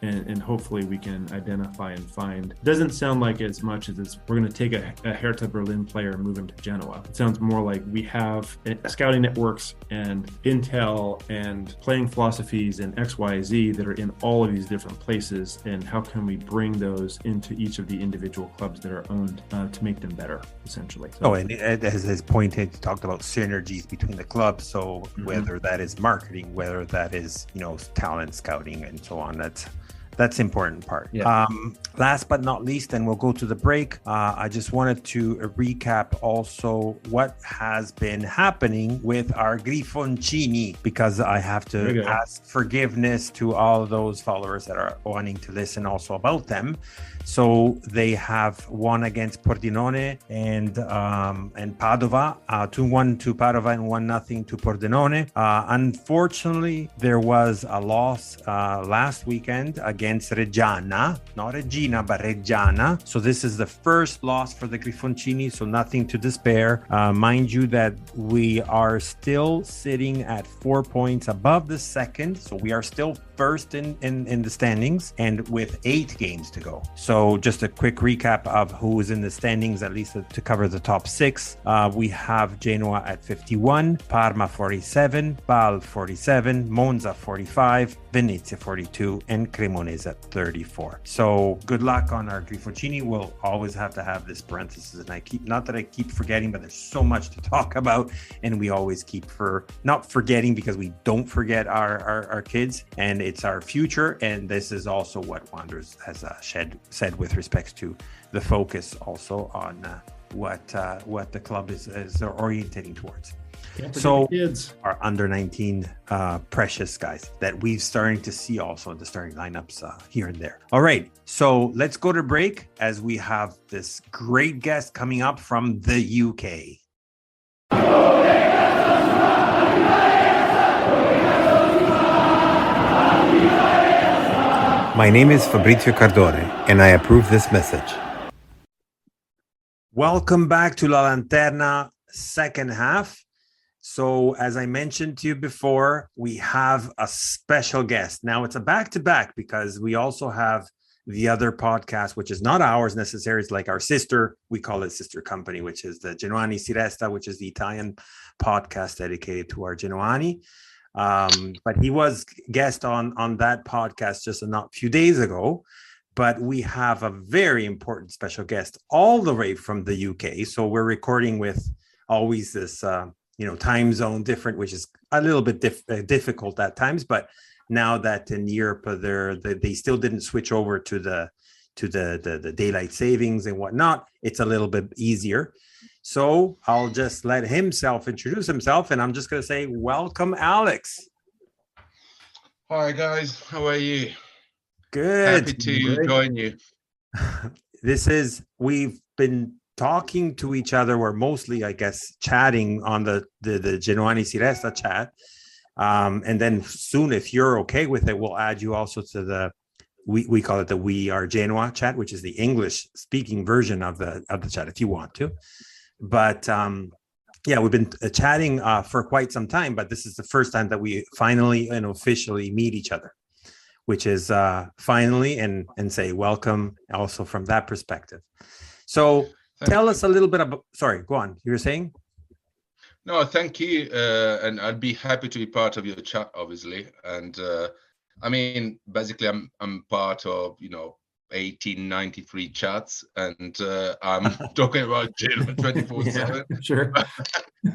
And hopefully we can identify and find. It doesn't sound like as much as we're going to take a Hertha Berlin player and move him to Genoa. It sounds more like we have scouting networks and intel and playing philosophies and XYZ that are in all of these different places, and how can we bring those into each of the individual clubs that are owned to make them better, essentially. So, and as his point, he talked about synergies between the clubs. So whether that is marketing, whether that is talent scouting and so on, that's important part. Yeah. Last but not least, and we'll go to the break, I just wanted to recap also what has been happening with our Grifoncini, because I have to ask forgiveness to all those followers that are wanting to listen also about them. So they have won against Pordenone and Padova, 2-1 to Padova and 1-0 to Pordenone. Unfortunately, there was a loss last weekend against against Reggiana, not Regina, but Reggiana. So this is the first loss for the Grifoncini, so nothing to despair. Mind you that we are still sitting at 4 points above the second, so we are still first in the standings and with 8 games to go. So just a quick recap of who is in the standings, at least to cover the top 6. We have Genoa at 51, Parma 47, Bal 47, Monza 45, Venezia 42, and Cremonese at 34. So good luck on our Grifoncini. We'll always have to have this parenthesis, and I keep forgetting, but there's so much to talk about, and we always keep not forgetting because we don't forget our kids, and it's our future. And this is also what Wanderers has said with respects to the focus also on what the club is orientating towards. So our under 19 precious guys that we're starting to see also in the starting lineups here and there. All right, so let's go to break as we have this great guest coming up from the UK. My name is Fabrizio Cardone, and I approve this message. Welcome back to La Lanterna second half. So as I mentioned to you before, we have a special guest. Now it's a back-to-back because we also have the other podcast, which is not ours necessarily. It's like our sister, we call it sister company, which is the Genoani Si Resta, which is the Italian podcast dedicated to our Genoani. But he was guest on that podcast just a few days ago. But we have a very important special guest all the way from the UK. So we're recording with always this, time zone different, which is a little bit difficult at times. But now that in Europe, they still didn't switch over to the daylight savings and whatnot, it's a little bit easier. So I'll just let himself introduce himself, and I'm just going to say, welcome, Alex. Hi, guys. How are you? Good. Happy to join you. We've been talking to each other. We're mostly, I guess, chatting on the Genoani Si Resta chat. And then soon, if you're okay with it, we'll add you also to we call it the We Are Genoa chat, which is the English speaking version of the chat if you want to. But we've been chatting for quite some time, but this is the first time that we finally and officially meet each other, which is finally and say welcome also from that perspective. So tell us a little bit about, sorry, go on. You were saying? No, thank you. And I'd be happy to be part of your chat, obviously. And basically I'm part of, 1893 chats, and I'm talking about Genoa 24/7. Sure.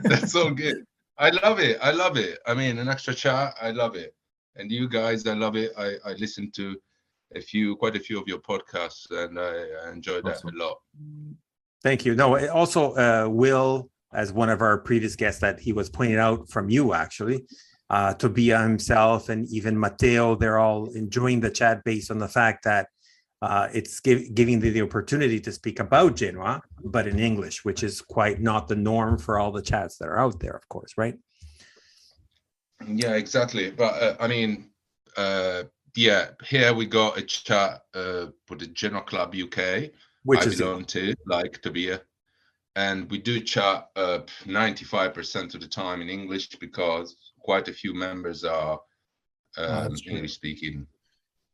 That's so good. I love it. I mean, an extra chat, I love it. And you guys, I love it. I listen to quite a few of your podcasts, and I enjoy that a lot. Thank you. No, also Will, as one of our previous guests, that he was pointed out from you actually, Tobia himself, and even Matteo, they're all enjoying the chat based on the fact that it's giving the opportunity to speak about Genoa, but in English, which is quite not the norm for all the chats that are out there, of course, right? Yeah, exactly. But here we got a chat for the Genoa Club UK, which I belong to, like Tobia. And we do chat 95% of the time in English because quite a few members are English speaking.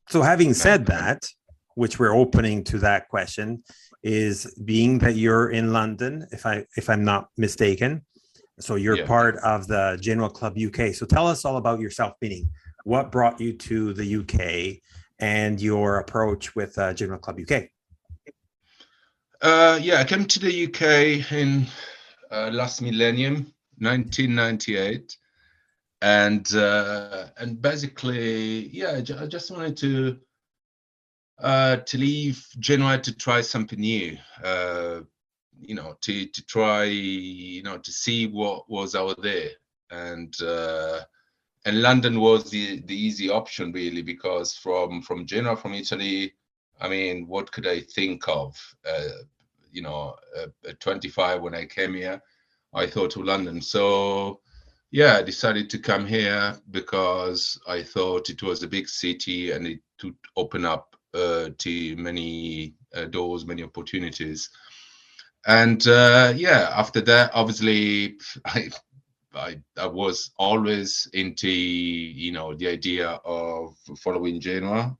So having said that, which we're opening to that question, is being that you're in London, if I'm not mistaken, so you're part of the Genoa Club UK. So tell us all about yourself, meaning what brought you to the UK and your approach with Genoa Club UK. I came to the UK in last millennium, 1998, and basically, I just wanted to leave Genoa to try something new, to try, to see what was out there, and London was the easy option really, because from Genoa, from Italy, I mean, what could I think of? At 25 when I came here, I thought of London. So yeah, I decided to come here because I thought it was a big city and it would open up to many doors, many opportunities. And yeah, after that, obviously, I was always into, you know, the idea of following Genoa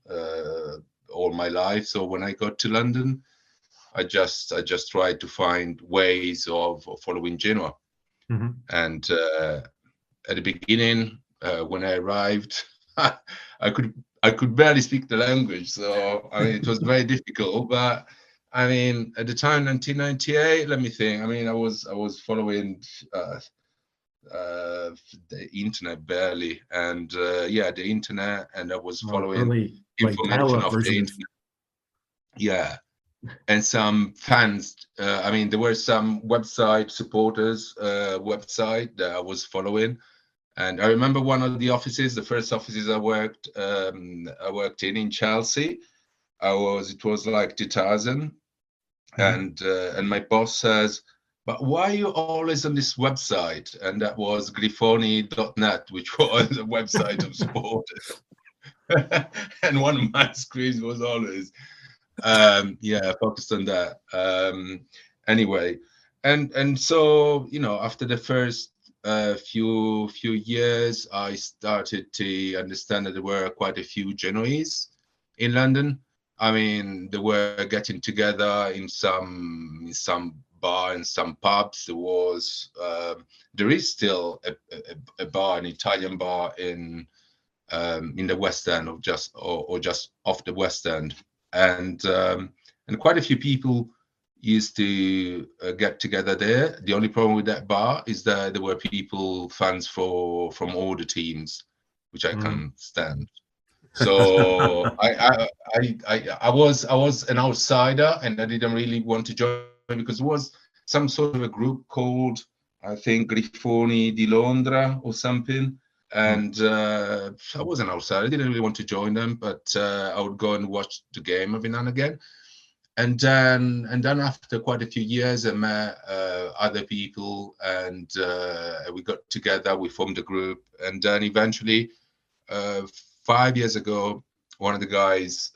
all my life. So when I got to London, I just tried to find ways of following Genoa. Mm-hmm. And at the beginning, when I arrived, I could barely speak the language. So I mean, it was very difficult. But I mean, at the time, 1998, let me think. I mean, I was following the internet barely, and yeah, the internet, and I was following early, like, information dial-up of the versions. internet. Yeah, and some fans. I mean, there were some website supporters website that I was following, and I remember one of the offices, the first offices I worked in Chelsea. It was like 2000, and my boss says, "But why are you always on this website?" And that was grifoni.net, which was a website of supporters. And one of my screens was always, yeah, focused on that. Anyway, and so, you know, after the first few years, I started to understand that there were quite a few Genoese in London. I mean, they were getting together in some bar and some pubs. There is still a bar, an Italian bar in the West End, or just off the West End, and quite a few people used to get together there. The only problem with that bar is that there were fans from all the teams, which I can't stand. So I was an outsider, and I didn't really want to join because it was some sort of a group called, I think, Grifoni di Londra or something. And I was an outsider. I didn't really want to join them, but I would go and watch the game every now and again. And then after quite a few years, I met other people, and we got together. We formed a group, and then eventually, 5 years ago, one of the guys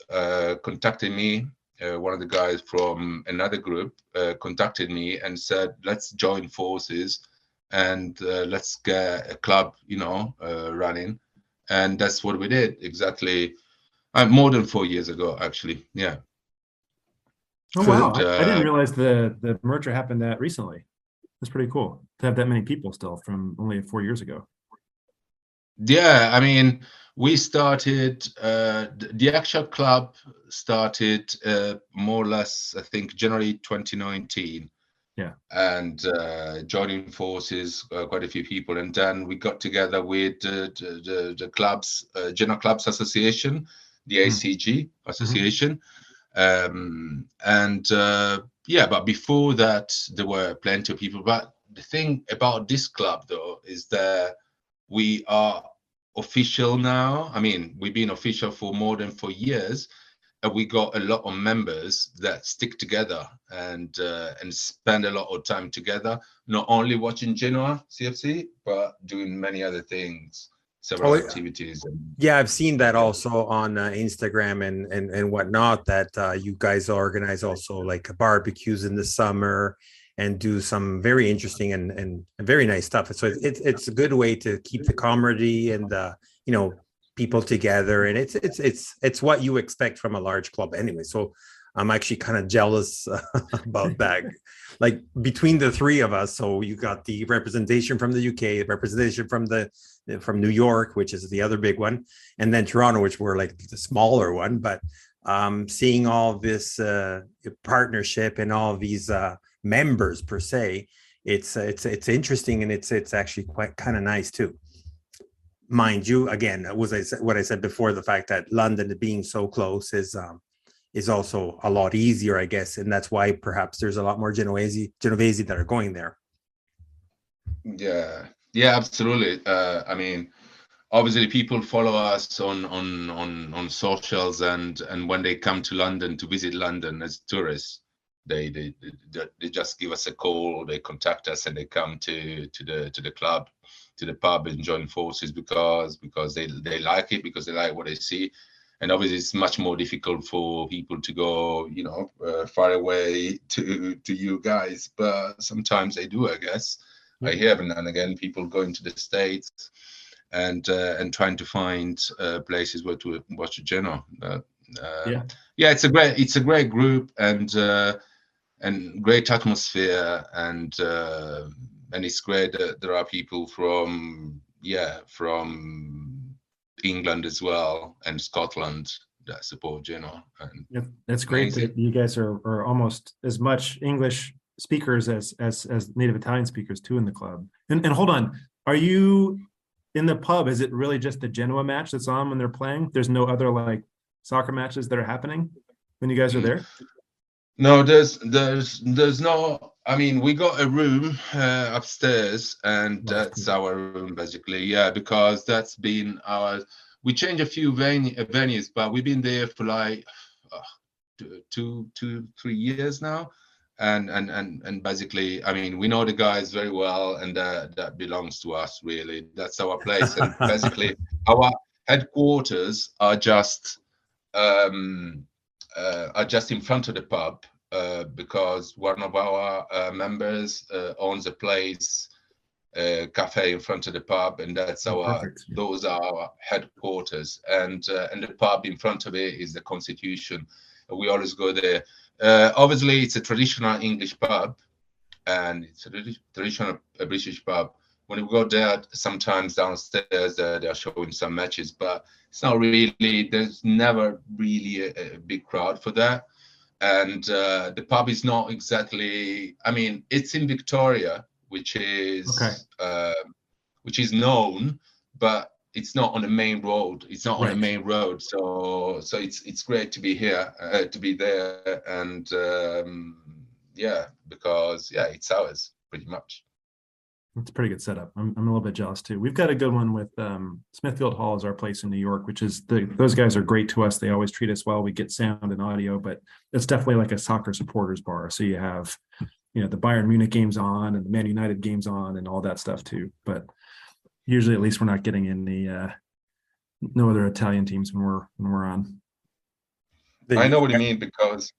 contacted me. One of the guys from another group contacted me and said, "Let's join forces, and let's get a club, you know, running." And that's what we did exactly. More than 4 years ago, actually. Yeah. Oh wow! And, I didn't realize the merger happened that recently. That's pretty cool to have that many people still from only 4 years ago. Yeah, I mean, we started the actual club started more or less, I think, January 2019. Yeah. And joining forces, quite a few people, and then we got together with the clubs, Genoa Clubs Association, the ACG Association, and yeah. But before that, there were plenty of people. But the thing about this club, though, is that we are official now. I mean, we've been official for more than 4 years. And we got a lot of members that stick together and spend a lot of time together, not only watching Genoa CFC, but doing many other things, several activities. Yeah, I've seen that also on Instagram and whatnot, that you guys organize also like barbecues in the summer and do some very interesting and very nice stuff. So it's a good way to keep the camaraderie and you know, people together, and it's what you expect from a large club anyway. So I'm actually kind of jealous about that. Like between the three of us, so you got the representation from the UK, representation from New York, which is the other big one, and then Toronto, which were like the smaller one. But seeing all this partnership and all these members per se, it's interesting, and it's actually quite kind of nice too. Mind you, again, what I said before, the fact that London being so close is also a lot easier, I guess, and that's why perhaps there's a lot more Genovese that are going there. Yeah, absolutely. I mean, obviously, people follow us on socials, and when they come to London to visit London as tourists, They just give us a call, or they contact us, and they come to the club, to the pub, and join forces because they like it, because they like what they see. And obviously, it's much more difficult for people to go, far away to you guys. But sometimes they do, I guess. Yeah. I hear every now and again people going to the States and trying to find places where to watch Genoa. It's a great group and great atmosphere, and it's great that there are people from England as well, and Scotland, that support Genoa. And that's great that you guys are almost as much English speakers as native Italian speakers too in the club. And hold on, are you in the pub? Is it really just the Genoa match that's on when they're playing? There's no other like soccer matches that are happening when you guys are there? No, there's no. I mean, we got a room upstairs, and that's our room basically. Yeah, because that's been our. We changed a few venues, but we've been there for like 2-3 years now, and basically, I mean, we know the guys very well, and that belongs to us really. That's our place, and basically, our headquarters are just in front of the pub. Because one of our members owns a place, cafe in front of the pub, and that's those are our headquarters. And the pub in front of it is the Constitution. We always go there. Obviously, it's a traditional English pub, and it's a traditional British pub. When we go there, sometimes downstairs they're showing some matches, but it's not really. There's never really a big crowd for that. And the pub is not exactly. I mean, it's in Victoria, which is known, but it's not on the main road. It's not on the main road, so it's great to be here, to be there, and because it's ours pretty much. It's a pretty good setup. I'm a little bit jealous too. We've got a good one with Smithfield Hall is our place in New York, which is those guys are great to us. They always treat us well. We get sound and audio, but it's definitely like a soccer supporters bar. So you have, the Bayern Munich games on and the Man United games on and all that stuff too. But usually, at least, we're not getting any no other Italian teams when we're on. I know what you mean because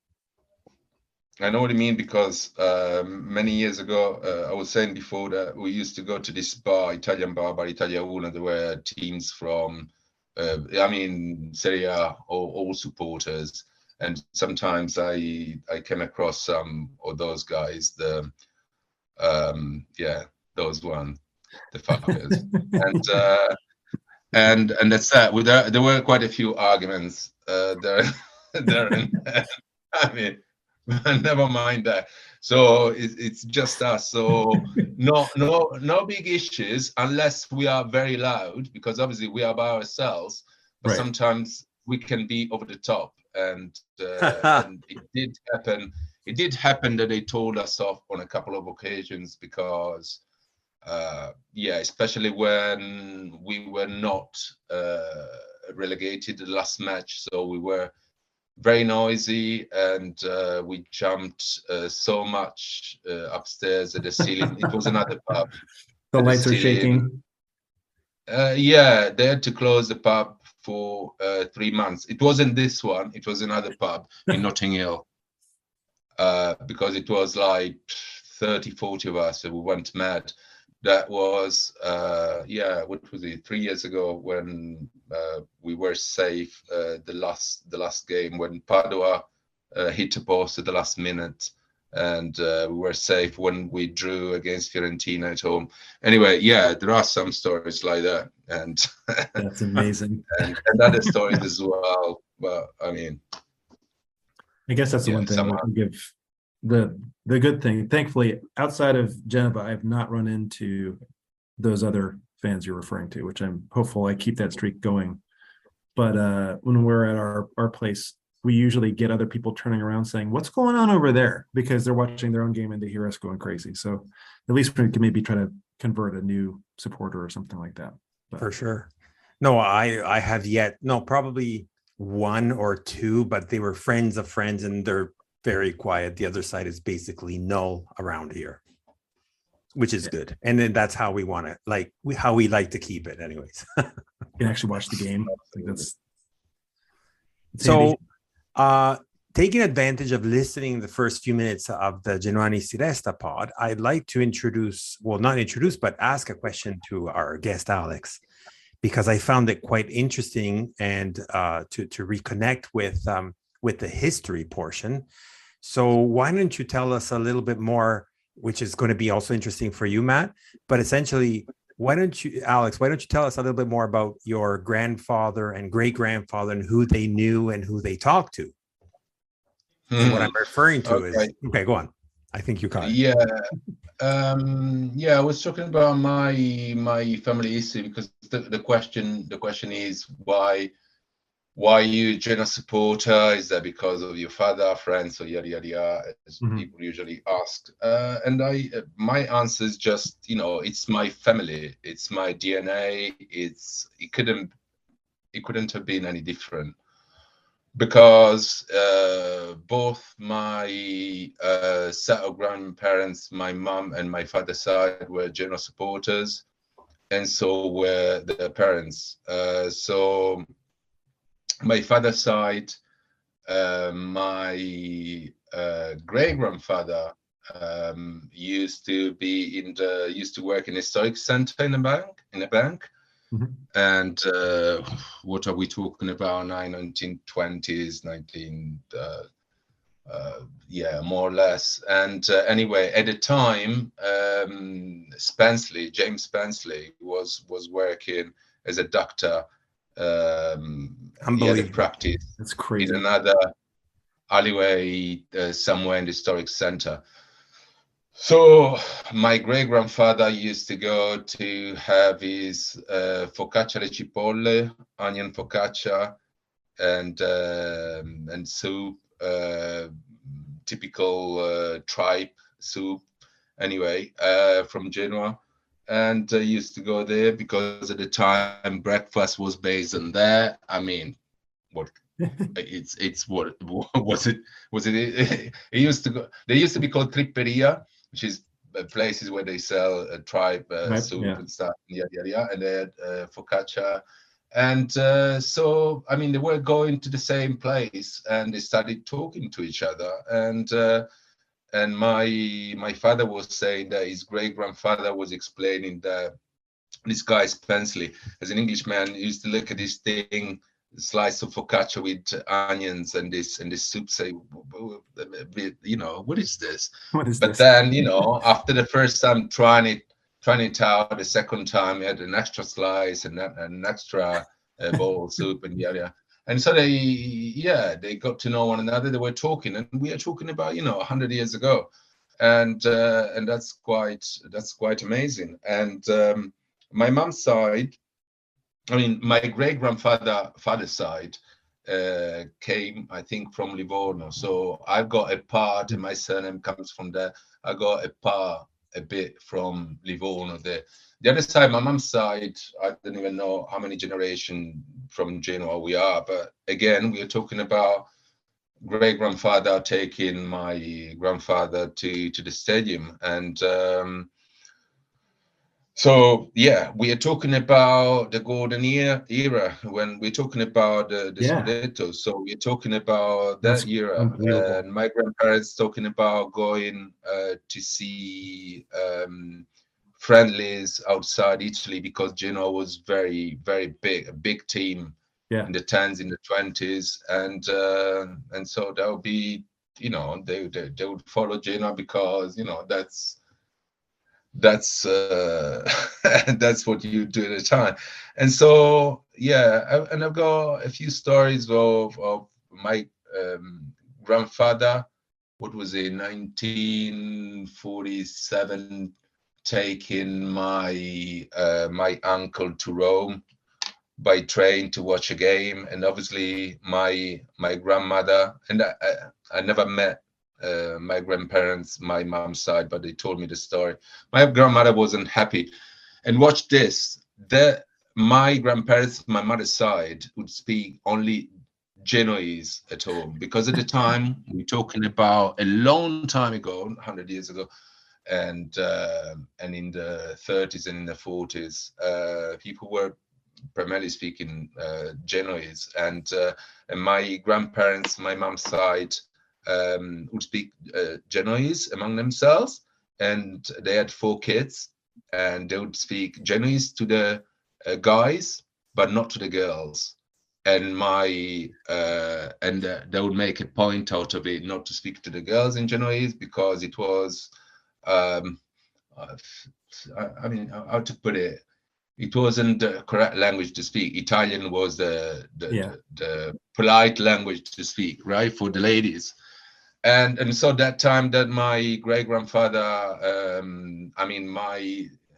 many years ago, I was saying before that we used to go to this bar, Italian bar Italia Una. There were teams from, Serie A, all supporters. And sometimes I came across some of those guys, those ones, the fuckers. and that's that. There were quite a few arguments there. I mean, never mind that. So it's just us. So no big issues unless we are very loud, because obviously we are by ourselves. But sometimes we can be over the top, and it did happen. It did happen that they told us off on a couple of occasions because, especially when we were not relegated the last match, so we were very noisy, and we jumped so much upstairs at the ceiling. It was another pub. The lights are shaking. They had to close the pub for 3 months. It wasn't this one. It was another pub in Notting Hill, because it was like 30-40 of us, and we went mad. That was what was it, 3 years ago, when we were safe, the last game when Padua hit a post at the last minute, and we were safe when we drew against Fiorentina at home. Anyway, there are some stories like that, and that's amazing. and other stories as well. But I mean, I guess that's the one thing we can give. The good thing, thankfully, outside of Genova, I have not run into those other fans you're referring to, which I'm hopeful I keep that streak going. But when we're at our place, we usually get other people turning around saying, "What's going on over there?" because they're watching their own game and they hear us going crazy. So at least we can maybe try to convert a new supporter or something like that. But. For sure. No, I have yet. No, probably one or two, but they were friends of friends, and they're very quiet. The other side is basically null around here, which is good. And then that's how we want it, how we like to keep it anyways. You can actually watch the game. That's so taking advantage of listening the first few minutes of the Genuani Si Resta pod, I'd like to not introduce, but ask a question to our guest, Alex, because I found it quite interesting and to reconnect with the history portion. So why don't you tell us a little bit more, which is going to be also interesting for you, Matt, but essentially, Alex, why don't you tell us a little bit more about your grandfather and great-grandfather and who they knew and who they talked to? And what I'm referring to is, okay, go on. I think you caught it. Yeah. I was talking about my family history because the question is why you Genoa supporter? Is that because of your father, friends, or yada yada yada, as people usually ask? And my answer is just, it's my family, it's my DNA. It couldn't have been any different, because both my set of grandparents, my mum and my father's side, were Genoa supporters, and so were their parents. So my father's side, my great grandfather used to work in a historic center in a bank. And what are we talking about? 1920s, more or less. And anyway, at the time, James Spensley was working as a doctor. He had a practice. That's crazy. In another alleyway somewhere in the historic center. So my great-grandfather used to go to have his focaccia alle cipolle, onion focaccia, and soup, typical tripe soup, anyway, from Genoa. And used to go there because at the time breakfast was based on there. I mean, what? It's what was it? It used to go. They used to be called tripperia, which is places where they sell tripe soup and stuff, and they had focaccia. And so, I mean, they were going to the same place, and they started talking to each other. And my father was saying that his great-grandfather was explaining that this guy Spensley, as an Englishman, used to look at this thing, slice of focaccia with onions and this soup, say, what is this? But then, after the first time trying it out, the second time he had an extra slice and an extra bowl of soup and yada. And so they got to know one another. They were talking, and we are talking about 100 years ago, and that's quite amazing. And my mom's side, I mean, my father's side came, I think, from Livorno. So I've got a part, and my surname comes from there. I got a bit from Livorno there. The other side, my mom's side, I don't even know how many generations from Genoa we are. But again, we are talking about great-grandfather taking my grandfather to the stadium. And so, we are talking about the golden era when we're talking about the Scudetto. So we're talking about that era. And my grandparents talking about going to see friendlies outside Italy, because Genoa was very, very big, a big team in the 10s, in the 20s. And so that would be, they would follow Genoa because, that's that's what you do at the time. And so and I've got a few stories of my grandfather. What was it, 1947, taking my uncle to Rome by train to watch a game. And obviously my grandmother, and I never met my grandparents, my mom's side, but they told me the story. My grandmother wasn't happy. And watch this, my grandparents, my mother's side, would speak only Genoese at home, because at the time we're talking about a long time ago, 100 years ago, and in the 30s and in the 40s, people were primarily speaking Genoese, and my grandparents, my mom's side, would speak Genoese among themselves, and they had 4 kids, and they would speak Genoese to the guys, but not to the girls. And they would make a point out of it not to speak to the girls in Genoese, because it was, I mean, how to put it? It wasn't the correct language to speak. Italian was the polite language to speak, right, for the ladies. And so that time that my great grandfather,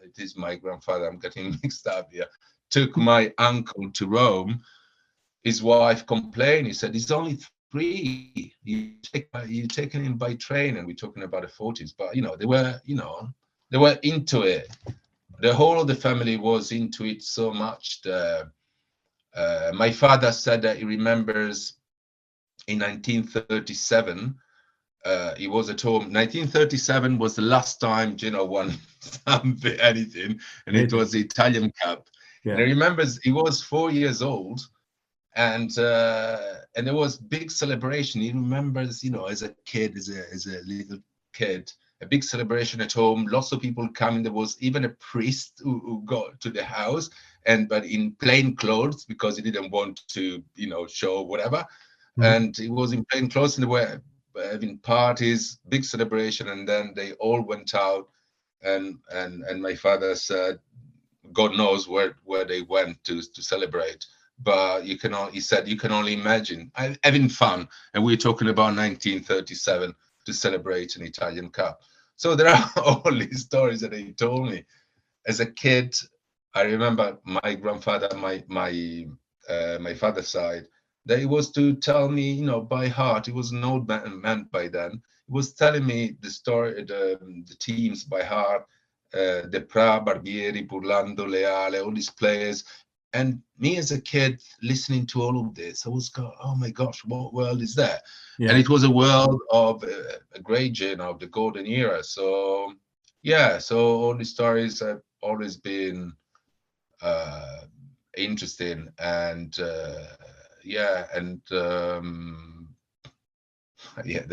it is my grandfather, I'm getting mixed up here, took my uncle to Rome, his wife complained. He said, "He's only 3. You taken him by train," and we're talking about the 40s. But they were into it. The whole of the family was into it so much. My father said that he remembers in 1937. He was at home. 1937 was the last time Genoa won anything, and it was the Italian Cup. Yeah. And he remembers he was 4 years old. And there was big celebration. He remembers, as a kid, as a little kid, a big celebration at home. Lots of people coming. There was even a priest who got to the house, but in plain clothes, because he didn't want to, show whatever. Mm-hmm. And he was in plain clothes, and they were having parties, big celebration. And then they all went out, and my father said, God knows where they went to celebrate. But he said you can only imagine having fun, and we're talking about 1937 to celebrate an Italian Cup. So there are all these stories that he told me as a kid. I remember my grandfather, my father's side, that he was to tell me, by heart. He was an old man by then. He was telling me the story, the teams by heart, Depra, Barbieri, Burlando, Leale, all these players. And me as a kid listening to all of this, I was going, oh my gosh, what world is that? Yeah. And it was a world of a great Genoa, of the golden era. So, so all these stories have always been interesting. And there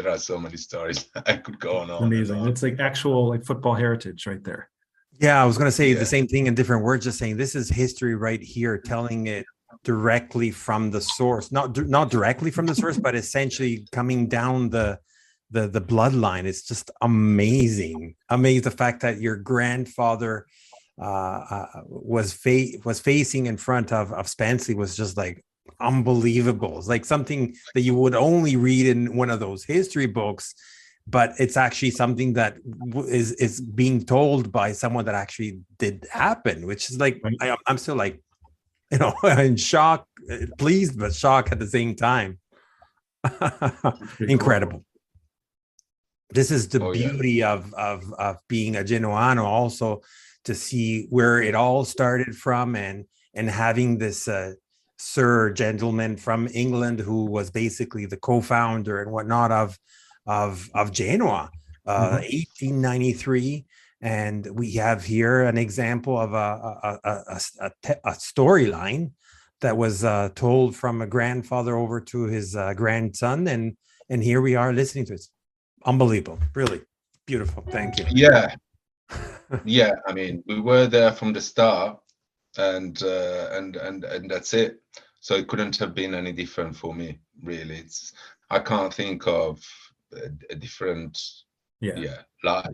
are so many stories. I could go on. Amazing. It's like actual football heritage right there. Yeah, I was going to say the same thing in different words, just saying this is history right here, telling it directly from the source, not directly from the source, but essentially coming down the bloodline. It's just amazing. The fact that your grandfather was facing in front of Spensley was just like unbelievable. It's like something that you would only read in one of those history books. But it's actually something that is being told by someone that actually did happen, which is like, I'm still like, in shock, pleased, but shocked at the same time. Incredible. Cool. This is the beauty of being a Genoano, also to see where it all started from, and having this gentleman from England who was basically the co-founder and whatnot of Genoa, 1893, and we have here an example of a storyline that was told from a grandfather over to his grandson, and here we are listening to it. Unbelievable, really beautiful. Thank you. Yeah. I mean, we were there from the start, and that's it. So it couldn't have been any different for me, really. I can't think of a different life.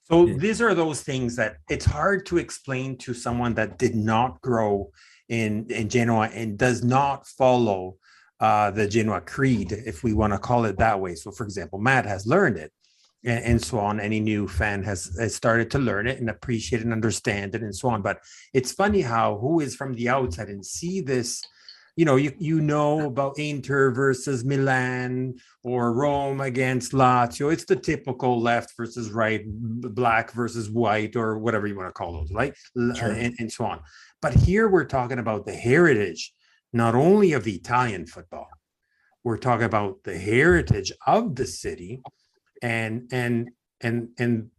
So these are those things that it's hard to explain to someone that did not grow in Genoa and does not follow the Genoa creed, if we want to call it that way. So for example, Matt has learned it, and so on. Any new fan has started to learn it and appreciate and understand it, and so on. But it's funny how who is from the outside and see this, you know about Inter versus Milan or Rome against Lazio. It's the typical left versus right, black versus white, or whatever you want to call those, right? Sure. And so on. But here we're talking about the heritage, not only of the Italian football, we're talking about the heritage of the city. And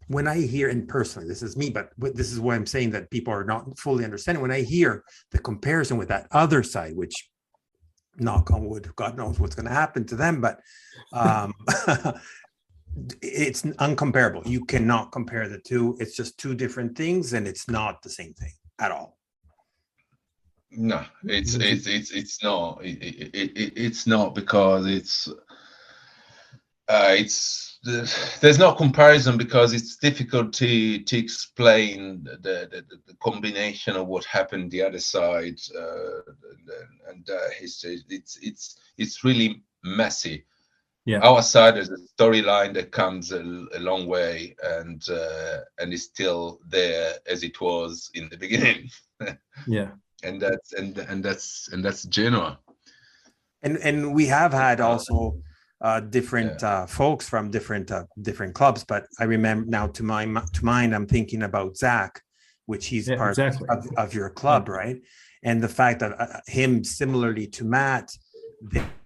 when I hear, and personally, this is me, but this is why I'm saying that people are not fully understanding. When I hear the comparison with that other side, which, knock on wood, God knows what's going to happen to them, but it's uncomparable. You cannot compare the two. It's just two different things, and it's not the same thing at all. No, it's not. It's not, because there's no comparison, because it's difficult to explain the combination of what happened the other side and history. It's really messy. Yeah. Our side is a storyline that comes a long way, and is still there as it was in the beginning. Yeah. And that's Genoa. And we have had also different folks from different clubs, but I remember now to mind I'm thinking about Zach, which he's part of your club, right? And the fact that him, similarly to Matt,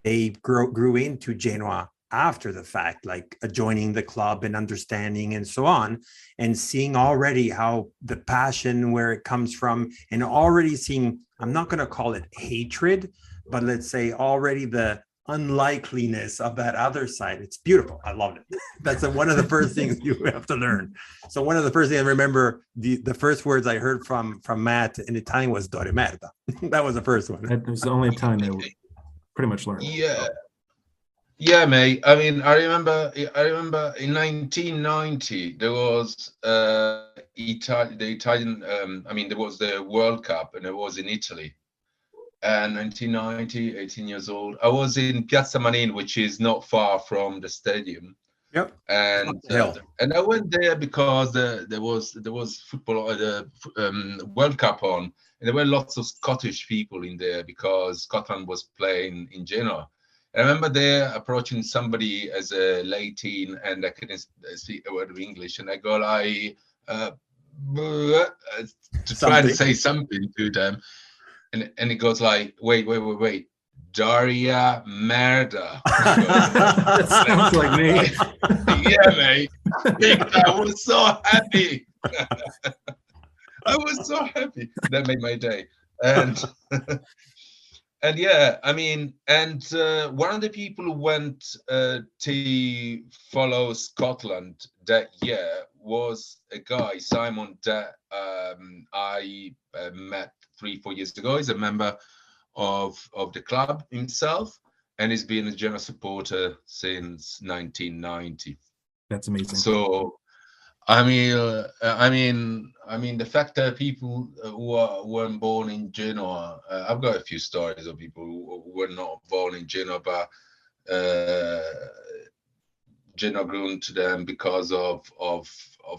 they grew into Genoa after the fact, like joining the club and understanding and so on, and seeing already how the passion, where it comes from, and already seeing, I'm not going to call it hatred, but let's say already the unlikeliness of that other side. It's beautiful. I loved it. That's one of the first things you have to learn. So one of the first things I remember, the first words I heard from Matt in Italian was "Dore merda." That was the first one. That was the only time they pretty much learned. Yeah, mate. I mean, I remember in 1990 there was the Italian. There was the World Cup, and it was in Italy. And 1990, 18 years old, I was in Piazza Manin, which is not far from the stadium. Yep. And I went there because there was football, the World Cup on, and there were lots of Scottish people in there because Scotland was playing in Genoa. I remember there approaching somebody as a late teen, and I couldn't speak a word of English, and I go like to try to say something to them, and it goes like, wait, Daria Merda. That sounds like me. Yeah, mate. I was so happy. I was so happy. That made my day. And and yeah, I mean, and one of the people who went to follow Scotland that year was a guy, Simon, that I met 3-4 years ago. He's a member of the club himself, and he's been a Genoa supporter since 1990. That's amazing. So I mean, the fact that people who weren't born in Genoa, I've got a few stories of people who were not born in Genoa, but Genoa grew into them because of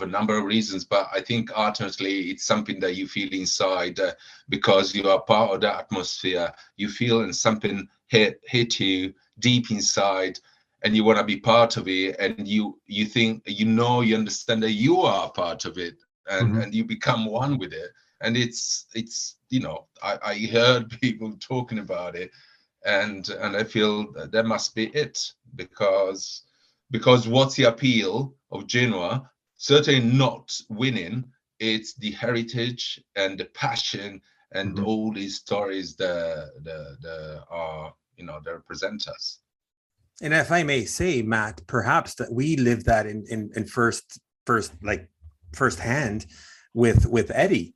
a number of reasons. But I think ultimately it's something that you feel inside because you are part of the atmosphere. You feel and something hit you deep inside, and you want to be part of it, and you think, you understand that you are part of it, and you become one with it. And it's I heard people talking about it, and I feel that must be it, because what's the appeal of Genoa? Certainly not winning. It's the heritage and the passion and all these stories that are that represent us. And if I may say, Matt, perhaps that we lived that in firsthand with Eddie.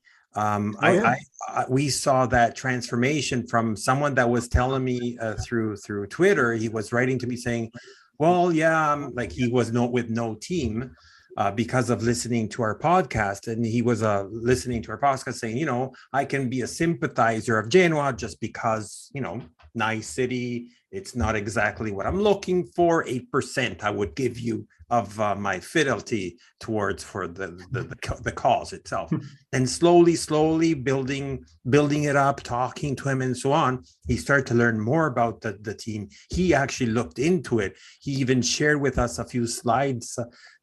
We saw that transformation from someone that was telling me through Twitter. He was writing to me saying, well, yeah, like he was with no team because of listening to our podcast. And he was listening to our podcast saying, I can be a sympathizer of Genoa just because, nice city. It's not exactly what I'm looking for. 8% I would give you of my fidelity for the cause itself. And slowly building it up, talking to him and so on, he started to learn more about the team. He actually looked into it. He even shared with us a few slides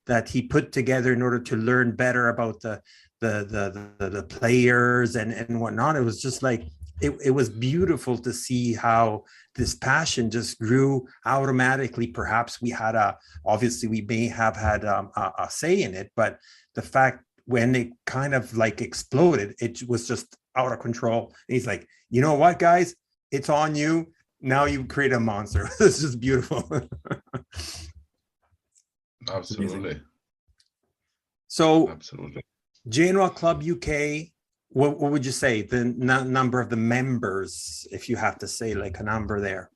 that he put together in order to learn better about the players and whatnot. It was just like, it was beautiful to see how this passion just grew automatically. Perhaps obviously we may have had a say in it, but the fact when it kind of like exploded, it was just out of control. And he's like, you know what, guys, it's on you. Now you create a monster. This is beautiful. Absolutely. So absolutely. Genoa Club UK, what would you say the number of the members, if you have to say like a number there?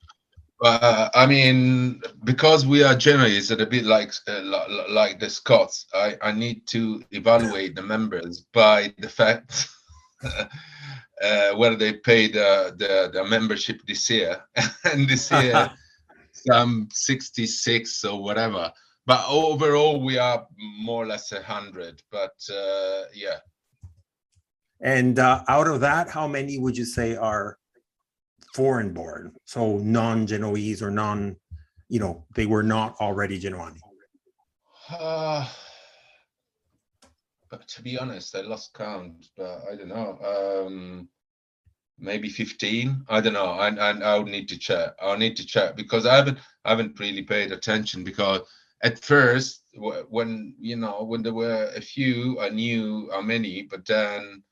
I mean, because we are Genoese, it's a bit like the Scots. I need to evaluate the members by the fact whether they paid the membership this year, and this year some 66 or whatever. But overall, we are more or less 100. But yeah. And out of that, how many would you say are foreign born, so non-Genoese or they were not already Genoani? But to be honest, I lost count, but I don't know, maybe 15. I don't know. I would need to check. I'll need to check because I haven't really paid attention, because at first when there were a few, I knew how many, but then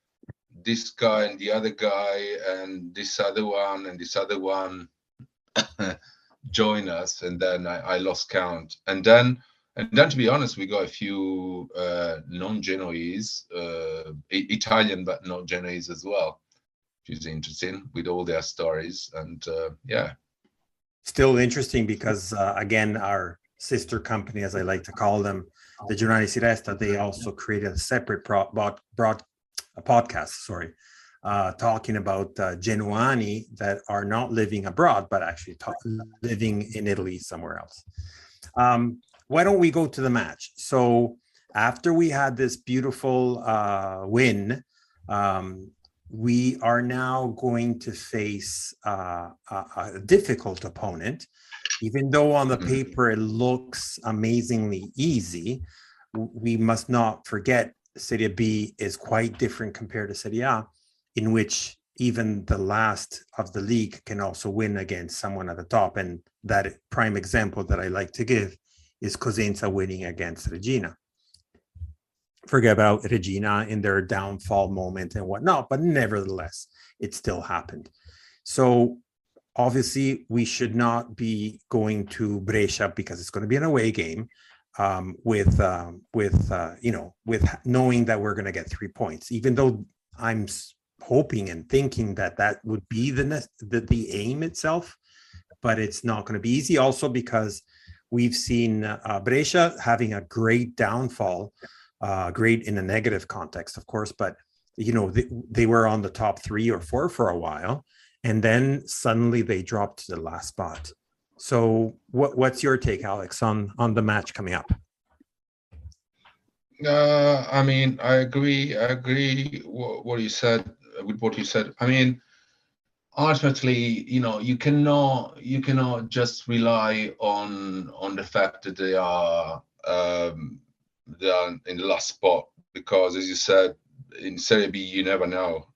this guy and the other guy and this other one and this other one join us, and then I lost count. And then to be honest, we got a few non-Genoese, Italian but not Genoese as well, which is interesting with all their stories. And yeah, still interesting because again, our sister company, as I like to call them, the Giornale si Resta, they also created a separate podcast, talking about Genoani that are not living abroad, but actually living in Italy somewhere else. Why don't we go to the match? So after we had this beautiful win, we are now going to face a difficult opponent. Even though on the paper it looks amazingly easy, we must not forget Serie B is quite different compared to Serie A, in which even the last of the league can also win against someone at the top. And that prime example that I like to give is Cosenza winning against Regina. Forget about Regina in their downfall moment and whatnot, but nevertheless, it still happened. So obviously, we should not be going to Brescia because it's going to be an away game. With knowing that we're going to get 3 points, even though I'm hoping and thinking that would be the aim itself, but it's not going to be easy. Also because we've seen Brescia having a great downfall, great in a negative context, of course, but they were on the top 3 or 4 for a while, and then suddenly they dropped to the last spot. So what's your take, Alex, on the match coming up? I mean, I agree what you said with what you said. I mean, ultimately, you cannot just rely on the fact that they are in the last spot, because, as you said, in Serie B you never know.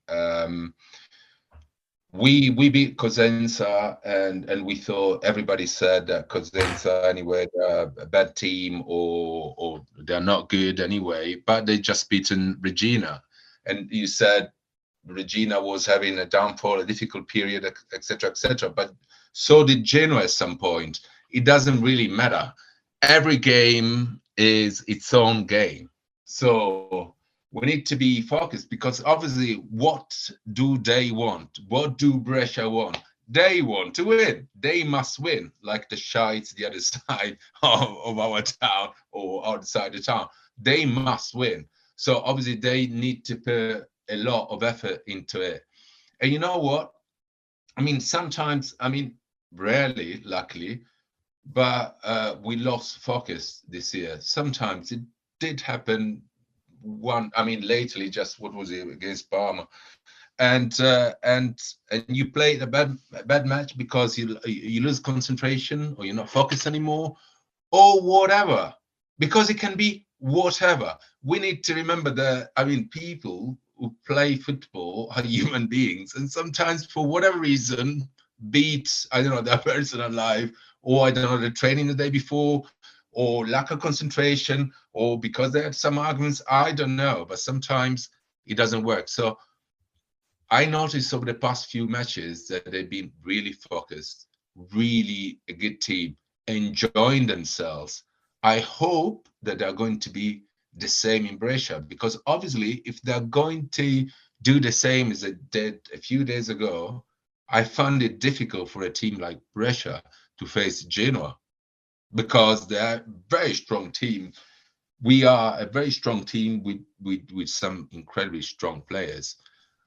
We beat Cosenza, and we thought, everybody said that Cosenza anyway, they're a bad team or they're not good anyway, but they just beaten Regina, and you said Regina was having a downfall, a difficult period, etc. But so did Genoa at some point. It doesn't really matter. Every game is its own game. So we need to be focused, because obviously, what do they want? What do Brescia want? They want to win. They must win, like the shites the other side of our town or outside the town. They must win. So obviously, they need to put a lot of effort into it. And you know what? I mean, sometimes, rarely, luckily, but we lost focus this year. Sometimes it did happen. Lately, just what was it against Parma, and you play a bad match because you lose concentration, or you're not focused anymore, or whatever, because it can be whatever. We need to remember that, people who play football are human beings, and sometimes for whatever reason, beat, I don't know, their personal life, or I don't know, the training the day before, or lack of concentration, or because they had some arguments, I don't know, but sometimes it doesn't work. So I noticed over the past few matches that they've been really focused, really a good team, enjoying themselves. I hope that they're going to be the same in Brescia, because obviously if they're going to do the same as they did a few days ago, I found it difficult for a team like Brescia to face Genoa, because they're a very strong team. We are a very strong team with some incredibly strong players.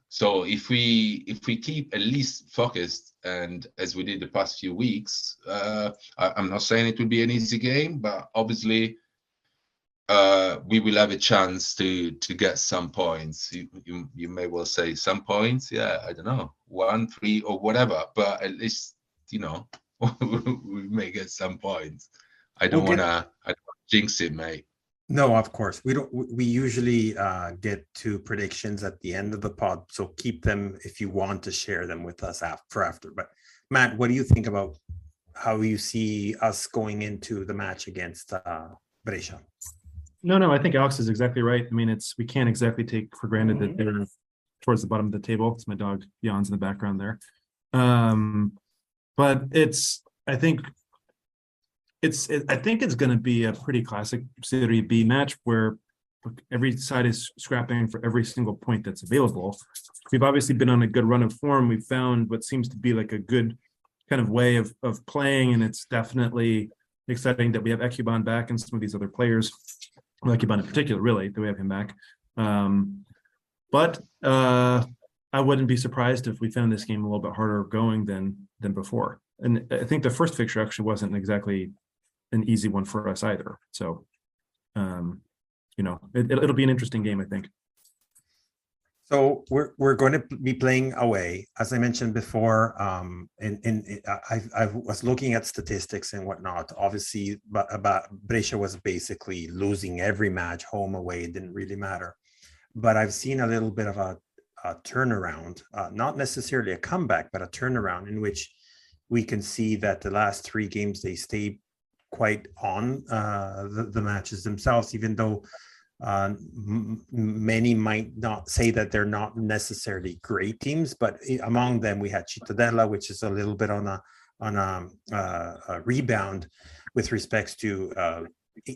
So if we keep at least focused, and as we did the past few weeks, I'm not saying it will be an easy game, but obviously we will have a chance to get some points. You may well say some points, yeah, I don't know, 1, 3 or whatever, but at least we may get some points. I don't want to jinx it, mate. No, of course. We usually get to predictions at the end of the pod, so keep them if you want to share them with us after. But Matt, what do you think about how you see us going into the match against Brescia? No, I think Alex is exactly right. I mean, we can't exactly take for granted that they're towards the bottom of the table. It's my dog yawns in the background there. But I think it's going to be a pretty classic Serie B match where every side is scrapping for every single point that's available. We've obviously been on a good run of form. We've found what seems to be like a good kind of way of playing, and it's definitely exciting that we have Ekuban back and some of these other players. Ekuban in particular, really, that we have him back. But I wouldn't be surprised if we found this game a little bit harder going than before. And I think the first fixture actually wasn't exactly an easy one for us either. So, it'll be an interesting game, I think. So we're going to be playing away, as I mentioned before. I was looking at statistics and whatnot. Obviously, but Brescia was basically losing every match, home, away. It didn't really matter. But I've seen a little bit of a turnaround, not necessarily a comeback, but a turnaround in which we can see that the last 3 games they stayed quite on the matches themselves, even though many might not say that they're not necessarily great teams, but among them we had Cittadella, which is a little bit on a rebound with respects to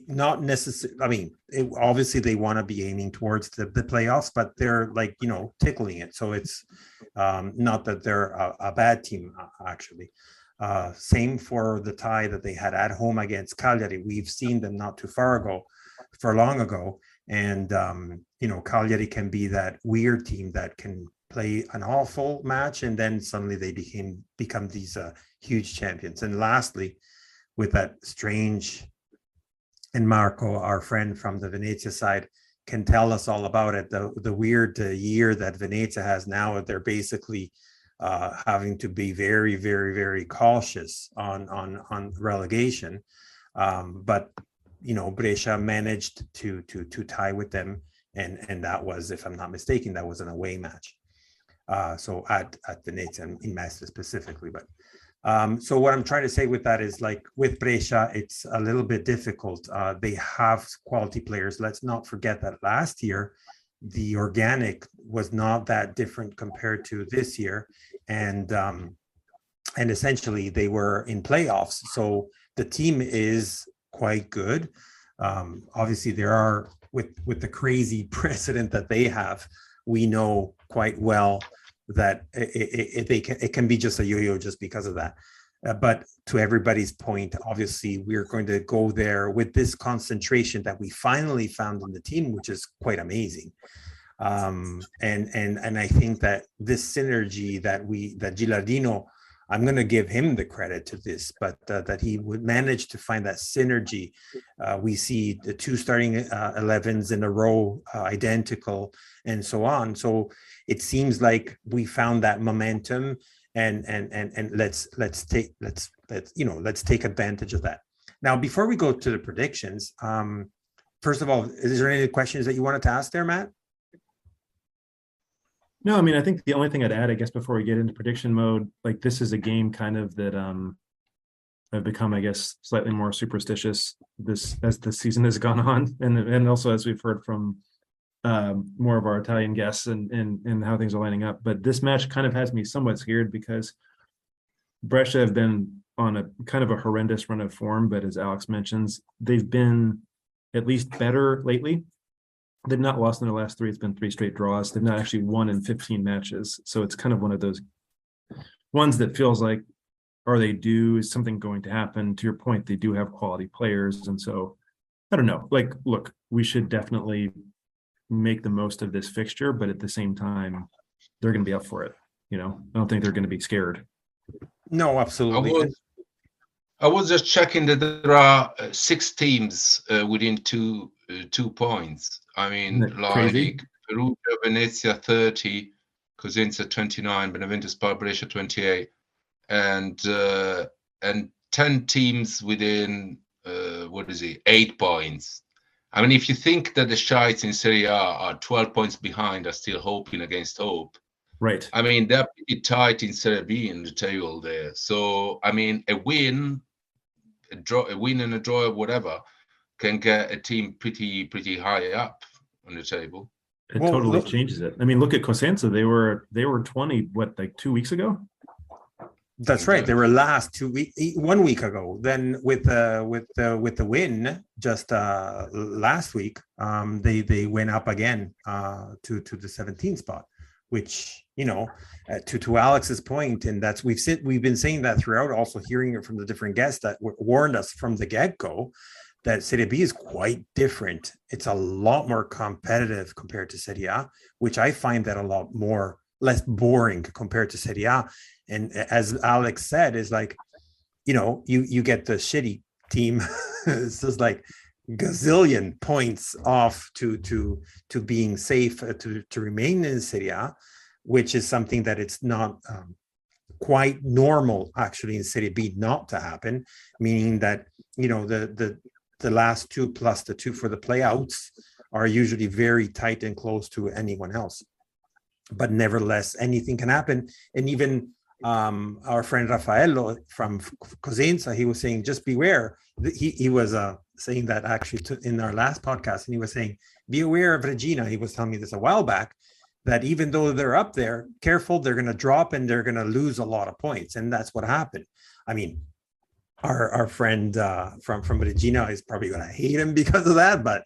not necessarily. I mean, obviously they want to be aiming towards the playoffs, but they're tickling it. So it's not that they're a bad team actually. Same for the tie that they had at home against Cagliari. We've seen them not too long ago. And, Cagliari can be that weird team that can play an awful match and then suddenly they become these huge champions. And lastly, with that strange, and Marco, our friend from the Venezia side, can tell us all about it, the weird year that Venezia has now. They're basically having to be very, very, very cautious on relegation. But Brescia managed to tie with them, and that was, if I'm not mistaken, that was an away match. So at Venezia in Mestre specifically. But so what I'm trying to say with that is, with Brescia, it's a little bit difficult. They have quality players. Let's not forget that last year the organic was not that different compared to this year, and essentially they were in playoffs. So the team is quite good. Obviously, there are with the crazy precedent that they have, we know quite well that it can be just a yo-yo just because of that. But to everybody's point, obviously, we're going to go there with this concentration that we finally found in the team, which is quite amazing. And I think that this synergy that Gilardino, I'm going to give him the credit to this, but that he would manage to find that synergy. We see the 2 starting 11s in a row, identical, and so on. So it seems like we found that momentum, and let's take advantage of that. Now, before we go to the predictions, first of all, is there any questions that you wanted to ask there, Matt? No, I mean, I think the only thing I'd add, I guess, before we get into prediction mode, like this is a game kind of that I've become, I guess, slightly more superstitious this as the season has gone on, and also as we've heard from more of our Italian guests and how things are lining up. But this match kind of has me somewhat scared because Brescia have been on a kind of a horrendous run of form, but as Alex mentions, they've been at least better lately. They've not lost in their last three. It's been 3 straight draws. They've not actually won in 15 matches. So it's kind of one of those ones that feels like, are they due? Is something going to happen? To your point, they do have quality players. And so, I don't know. Like, look, we should definitely make the most of this fixture, but at the same time, they're going to be up for it. I don't think they're going to be scared. No, absolutely. I was just checking that there are 6 teams within 2 points. I mean, like crazy? Perugia, Venezia 30, Cosenza 29, Benevento, Brescia 28, and 10 teams within 8 points. I mean, if you think that the Shites in Serie A are 12 points behind, are still hoping against hope. Right. I mean, they're pretty tight in Serie B in the table there. So, I mean, a win and a draw, whatever, can get a team pretty high up on the table. It totally changes it. I mean, look at Cosenza. They were 20, like 2 weeks ago? That's right. They were last 1 week ago. Then with the win just last week, they went up again to the 17th spot, which to Alex's point, and that's we've been saying that throughout. Also hearing it from the different guests that warned us from the get-go that Serie B is quite different. It's a lot more competitive compared to Serie A, which I find that a lot less boring compared to Serie A. And as Alex said, is like, you get the shitty team. It's just like gazillion points off to being safe to remain in Serie A, which is something that it's not quite normal actually in Serie B not to happen. Meaning that the last 2 plus the 2 for the playouts are usually very tight and close to anyone else. But nevertheless, anything can happen, and even our friend Raffaello from Cosenza, he was saying, just beware. He was saying that actually in our last podcast, and he was saying, be aware of Regina. He was telling me this a while back, that even though they're up there, careful, they're going to drop and they're going to lose a lot of points. And that's what happened. I mean, our friend from Regina is probably going to hate him because of that, but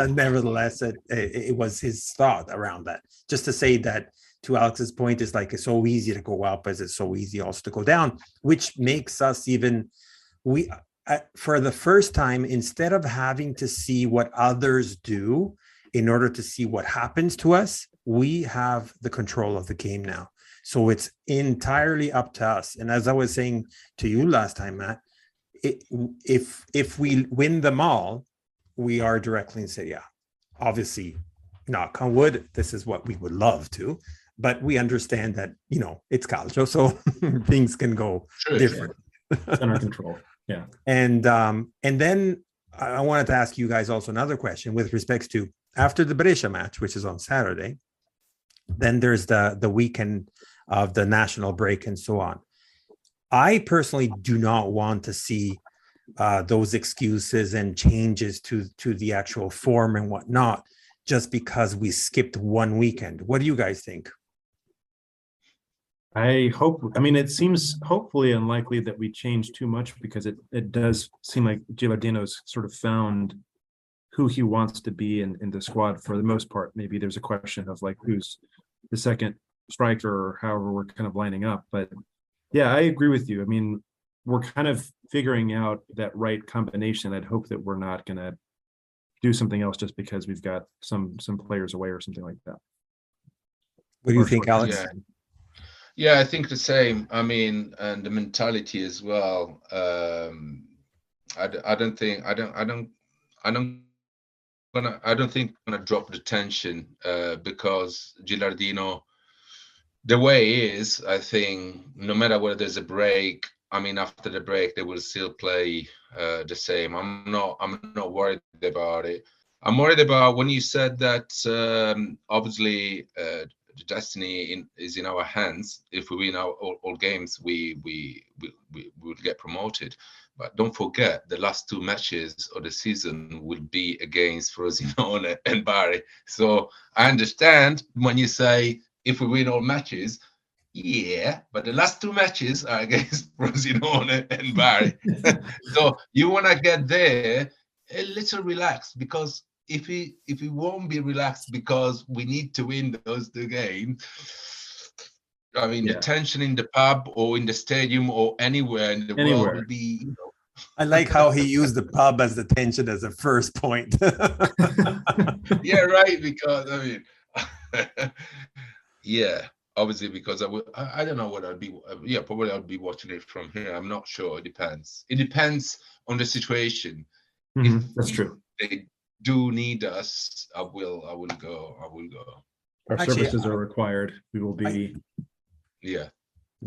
nevertheless, it was his thought around that. Just to say that, to Alex's point, is like, it's so easy to go up as it's so easy also to go down, which makes us for the first time, instead of having to see what others do in order to see what happens to us, we have the control of the game now. So it's entirely up to us. And as I was saying to you last time, Matt, if we win them all, we are directly in Serie A. Obviously, knock on wood, this is what we would love to. But we understand that, it's calcio, so things can go different. Yeah. It's under control. Yeah. And then I wanted to ask you guys also another question with respect to, after the Brescia match, which is on Saturday, then there's the weekend of the national break and so on. I personally do not want to see those excuses and changes to the actual form and whatnot, just because we skipped one weekend. What do you guys think? It seems hopefully unlikely that we change too much, because it does seem like Gilardino's sort of found who he wants to be in the squad for the most part. Maybe there's a question of like who's the second striker or however we're kind of lining up. But yeah, I agree with you. I mean, we're kind of figuring out that right combination. I'd hope that we're not going to do something else just because we've got some players away or something like that. What do you think, Alex? Yeah, I think the same. I mean, and the mentality as well. I don't think gonna drop the tension because Gilardino, the way is, I think no matter whether there's a break, I mean, after the break they will still play the same. I'm not worried about it. I'm worried about when you said that obviously the destiny is in our hands. If we win all games, we will get promoted. But don't forget, the last 2 matches of the season will be against Frosinone and Bari. So I understand when you say if we win all matches, yeah, but the last 2 matches are against Frosinone and Bari. So you want to get there a little relaxed, because if we won't be relaxed because we need to win those 2 games, I mean, the tension in the pub or in the stadium or anywhere in the world will be, I like how he used the pub as the tension as a first point. Yeah, right. Because I mean, yeah, obviously, because I don't know what I'd be. Yeah, probably I'll be watching it from here. I'm not sure. It depends. It depends on the situation. That's true. They do need us, I will go. Our services are required. We will be.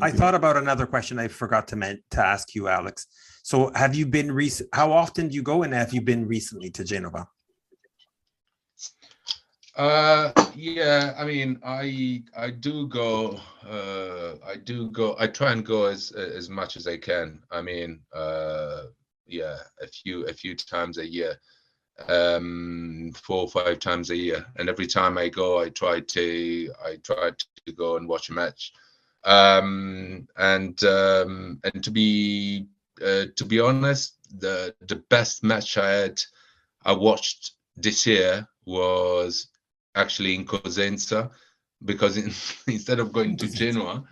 I thought about another question I forgot to ask you, Alex. So have you been how often do you go, and have you been recently to Genova? Yeah, I mean, I do go. I try and go as much as I can. I mean, yeah, a few times a year, 4 or 5 times a year, and every time I go, I try to go and watch a match. And to be honest, the best match I watched this year was actually in Cosenza, because instead of going to Genoa,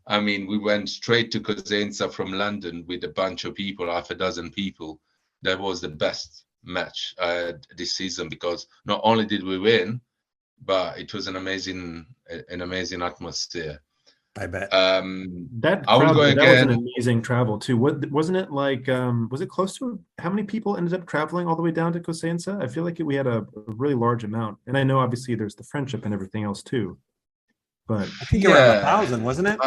I mean, we went straight to Cosenza from London with a bunch of people, half a dozen people. That was the best match this season, because not only did we win, but it was an amazing atmosphere. I bet. That crowd, that was an amazing travel too. Wasn't it like? Was it close to how many people ended up traveling all the way down to Cosenza? I feel like we had a really large amount, and I know obviously there's the friendship and everything else too. But I think around 1,000, wasn't it?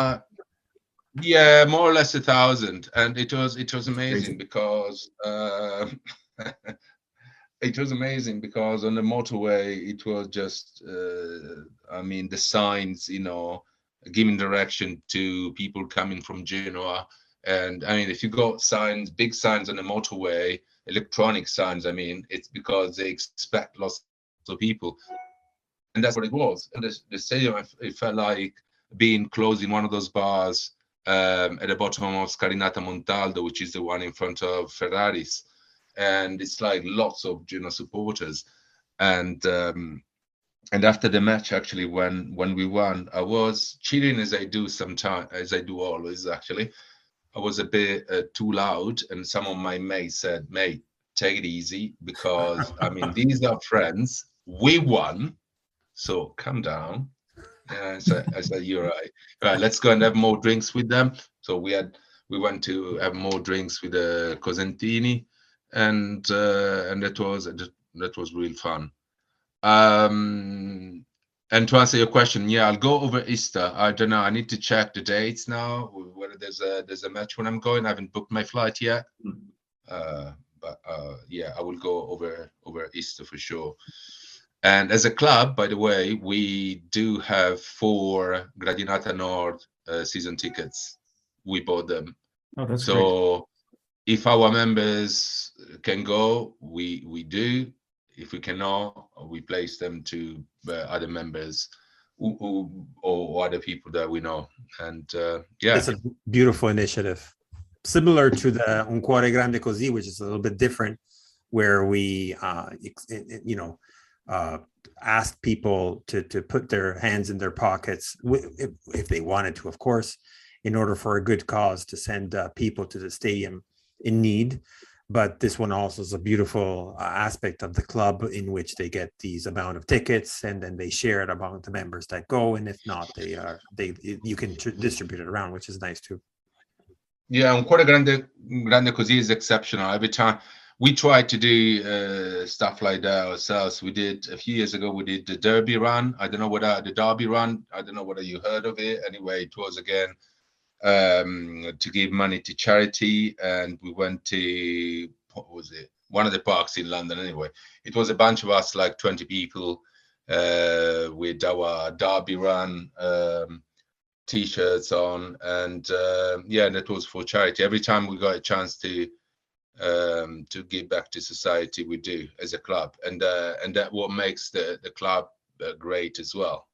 Yeah, more or less 1,000, and it was amazing because it was amazing because on the motorway it was just I mean, the signs, giving direction to people coming from Genoa. And I mean, if you got signs, big signs on the motorway, electronic signs, I mean, it's because they expect lots of people. And that's what it was. And the stadium, it felt like being close in one of those bars at the bottom of Scarinata Montaldo, which is the one in front of Ferraris. And it's like lots of Genoa supporters. And after the match, actually, when we won, I was cheering as I do sometimes, as I do always, actually. I was a bit too loud, and some of my mates said, "Mate, take it easy, because, I mean, these are friends. We won, so calm down." And I said, "You're right. Right, let's go and have more drinks with them." So we went to have more drinks with the Cosentini, and that was real fun. And to answer your question, yeah, I'll go over Easter. I don't know. I need to check the dates now, whether there's a match when I'm going. I haven't booked my flight yet. But yeah, I will go over Easter for sure. And as a club, by the way, we do have 4 Gradinata Nord season tickets. We bought them. Oh, that's so great. If our members can go, we do. If we cannot, we place them to other members or other people that we know. And yeah, it's a beautiful initiative, similar to the Un Cuore Grande Così, which is a little bit different, where we ask people to put their hands in their pockets, if they wanted to, of course, in order for a good cause, to send people to the stadium in need. But this one also is a beautiful aspect of the club, in which they get these amount of tickets, and then they share it among the members that go. And if not, you can distribute it around, which is nice too. Yeah, Un Cuore Grande Così is exceptional. Every time we try to do stuff like that ourselves. We did a few years ago. We did the Derby run. I don't know whether the Derby run. I don't know whether you heard of it. Anyway, it was again to give money to charity, and we went to, what was it, one of the parks in London. Anyway, it was a bunch of us, like 20 people, with our Derby Run T-shirts on, and and it was for charity. Every time we got a chance to give back to society, we do as a club, and that what makes the club great as well.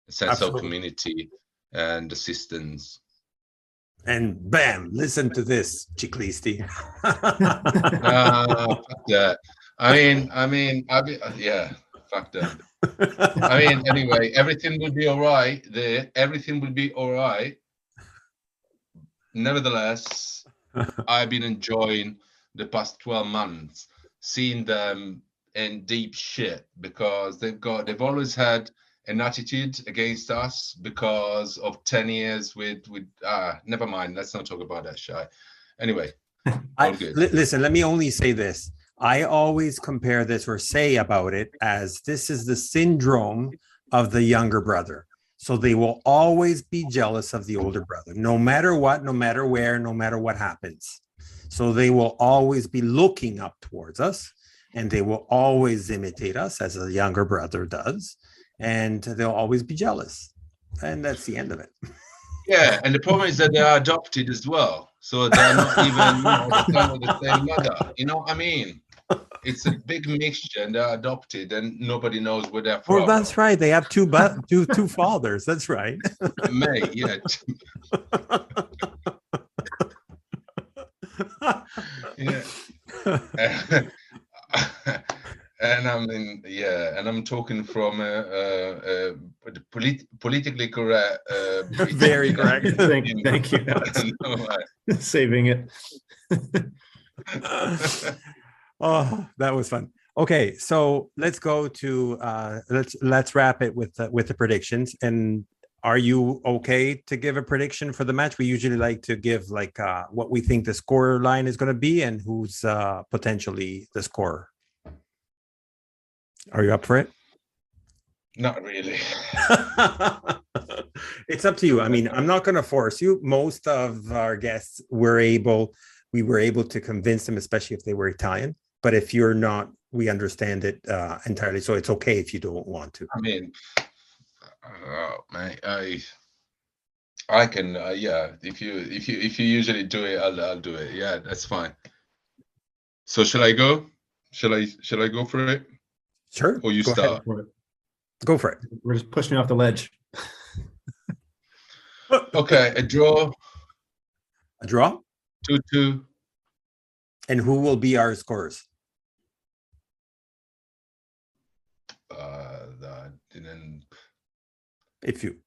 A sense Absolutely. of community and assistance. And bam, listen to this, Ciclisti. Yeah. I mean, yeah, fuck that. I mean, anyway, everything will be all right there. Everything will be all right. Nevertheless, I've been enjoying the past 12 months, seeing them in deep shit, because they've always had an attitude against us because of 10 years with never mind, let's not talk about that, Shy. Anyway, all good. Listen, let me only say this. I always compare this or say about it as this is the syndrome of the younger brother. So they will always be jealous of the older brother, no matter what, no matter where, no matter what happens. So they will always be looking up towards us, and they will always imitate us as a younger brother does, and they'll always be jealous. And that's the end of it. Yeah, and the problem is that they are adopted as well. So they're not even the same mother. You know what I mean? It's a big mixture, and they're adopted, and nobody knows where they're from. Well, that's right. They have two fathers. That's right. Mate, yeah. Yeah. And I'm talking from a politically correct. Very correct. Thank you. Saving it. Oh, that was fun. Okay, so let's go to let's wrap it with the predictions. And are you okay to give a prediction for the match? We usually like to give what we think the score line is going to be and who's potentially the scorer. Are you up for it? Not really. It's up to you. I mean, I'm not going to force you. Most of our guests we were able to convince them, especially if they were Italian. But if you're not, we understand it entirely. So it's okay if you don't want to. I mean, mate, I can, yeah. If you usually do it, I'll do it. Yeah, that's fine. So shall I go? Shall I go for it? Sure. Or you start? Go for it. We're just pushing off the ledge. Okay, a draw. A draw? 2-2. And who will be our scorers? If you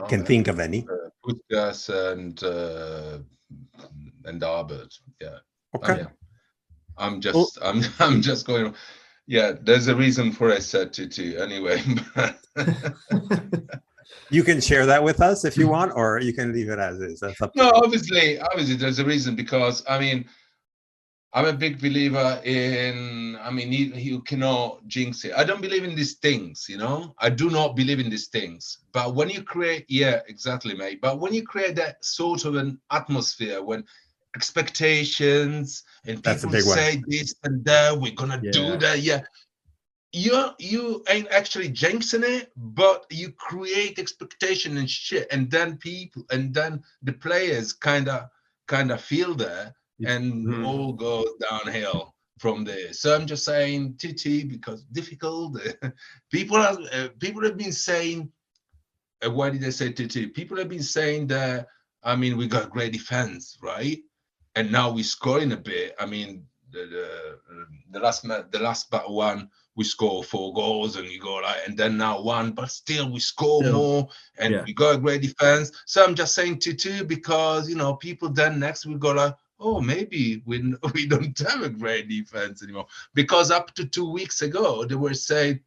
can think of any. Puskas and Albert. Yeah. Okay. Yeah. I'm just going. Yeah, there's a reason for I said 2-2 anyway. You can share that with us if you want, or you can leave it as is. That's up to you. you. Obviously there's a reason, because I mean, I'm a big believer in, you cannot jinx it. I don't believe in these things, I do not believe in these things. But when you create, yeah, exactly, mate. But when you create that sort of an atmosphere, when expectations and people say this and that, we're going to do that, yeah. You ain't actually jinxing it, but you create expectation and shit. And then the players kind of feel that. And all goes downhill from there. So I'm just saying 2-2 because difficult. People have been saying, why did I say 2-2? People have been saying that, we got great defense, right? And now we're scoring a bit. I mean, the last battle one, we score 4 goals and you go and then now 1, but still we score more and we got a great defense. So I'm just saying 2-2 because, people then next we go oh, maybe we don't have a great defense anymore. Because up to 2 weeks ago, they were saying,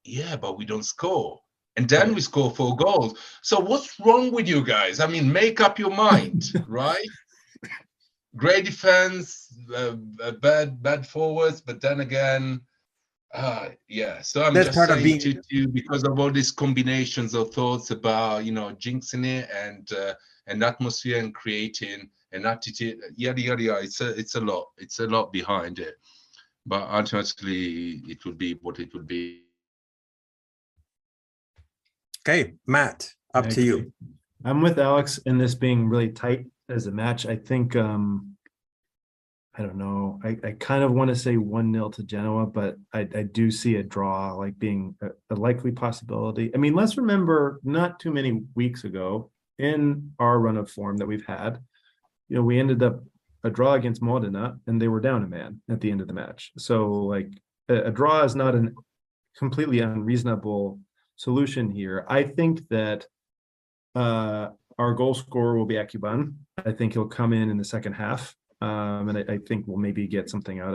yeah, but we don't score. And then we score 4 goals. So what's wrong with you guys? Make up your mind, right? Great defense, bad forwards, but then again, yeah. So I'm that's just saying 2-2 because of all these combinations of thoughts about, jinxing it and atmosphere and creating an attitude, yada yada yada. It's a lot behind it, but ultimately it will be what it will be. Okay, Matt, up to you. I'm with Alex in this being really tight as a match. I think, I don't know. I kind of want to say 1-0 to Genoa, but I do see a draw like being a likely possibility. I mean, let's remember not too many weeks ago in our run of form that we've had, we ended up a draw against Modena and they were down a man at the end of the match. So like a draw is not a completely unreasonable solution here. I think that our goal scorer will be Akuban. I think he'll come in the second half. And I think we'll maybe get something out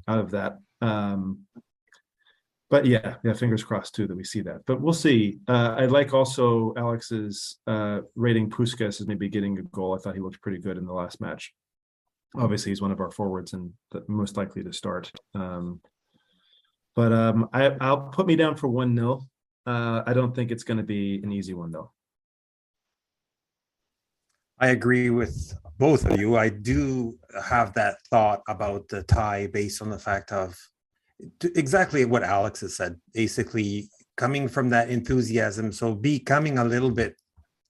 of that. But yeah, fingers crossed too that we see that. But we'll see. I like also Alex's rating Puskás as maybe getting a goal. I thought he looked pretty good in the last match. Obviously, he's one of our forwards and most likely to start. But I'll put me down for 1-0. I don't think it's going to be an easy one though. I agree with both of you. I do have that thought about the tie based on the fact of exactly what Alex has said, basically coming from that enthusiasm. So becoming a little bit,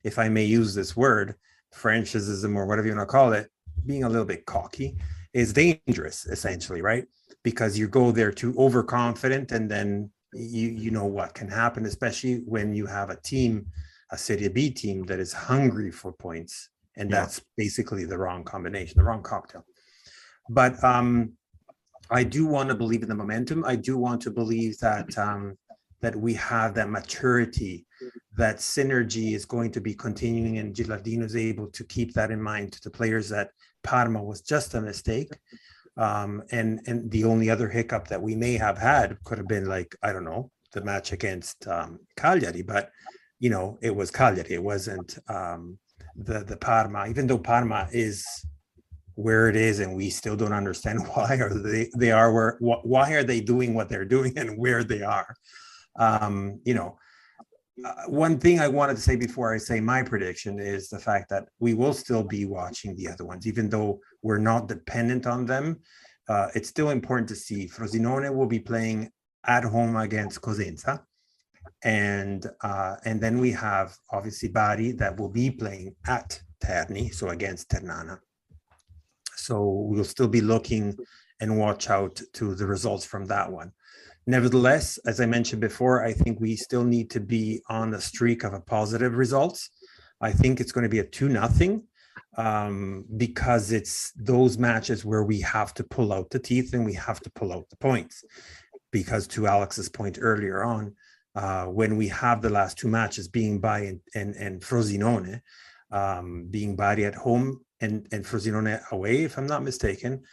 if I may use this word, Frenchism or whatever you want to call it, being a little bit cocky is dangerous, essentially, right? Because you go there too overconfident and then you know what can happen, especially when you have a team, a Serie B team that is hungry for points. And that's basically the wrong combination, the wrong cocktail. But I do want to believe in the momentum. I do want to believe that that we have that maturity, that synergy is going to be continuing, and Gilardino is able to keep that in mind to the players that Parma was just a mistake. And the only other hiccup that we may have had could have been like, I don't know, the match against Cagliari, but it was Cagliari. It wasn't the Parma, even though Parma is where it is and we still don't understand why why are they doing what they're doing and where they are. One thing I wanted to say before I say my prediction is the fact that we will still be watching the other ones, even though we're not dependent on them. It's still important to see Frosinone will be playing at home against Cosenza. And then we have obviously Bari that will be playing at Terni, so against Ternana. So we'll still be looking and watch out to the results from that one. Nevertheless, as I mentioned before, I think we still need to be on a streak of a positive results. I think it's going to be a 2-0 because it's those matches where we have to pull out the teeth and we have to pull out the points. Because to Alex's point earlier on, when we have the last two matches being Bari and Frosinone, being Bari at home and Frosinone away, if I'm not mistaken,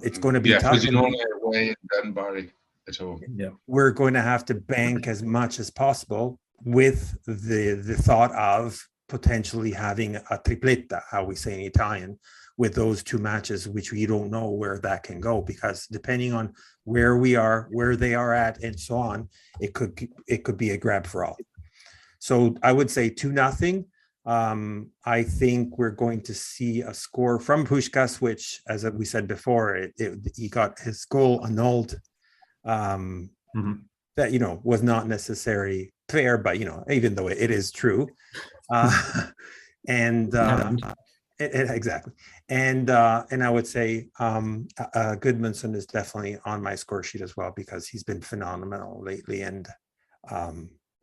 it's going to be tough. Frosinone away and then Bari at home. Yeah, we're going to have to bank as much as possible with the thought of potentially having a tripletta, how we say in Italian, with those two matches, which we don't know where that can go, because depending on where we are, where they are at, and so on, it could be a grab for all. So I would say 2-0. I think we're going to see a score from Puskás, which, as we said before, he got his goal annulled. That was not necessarily fair, but even though it is true, exactly. And I would say Gudmundsson is definitely on my score sheet as well, because he's been phenomenal lately, and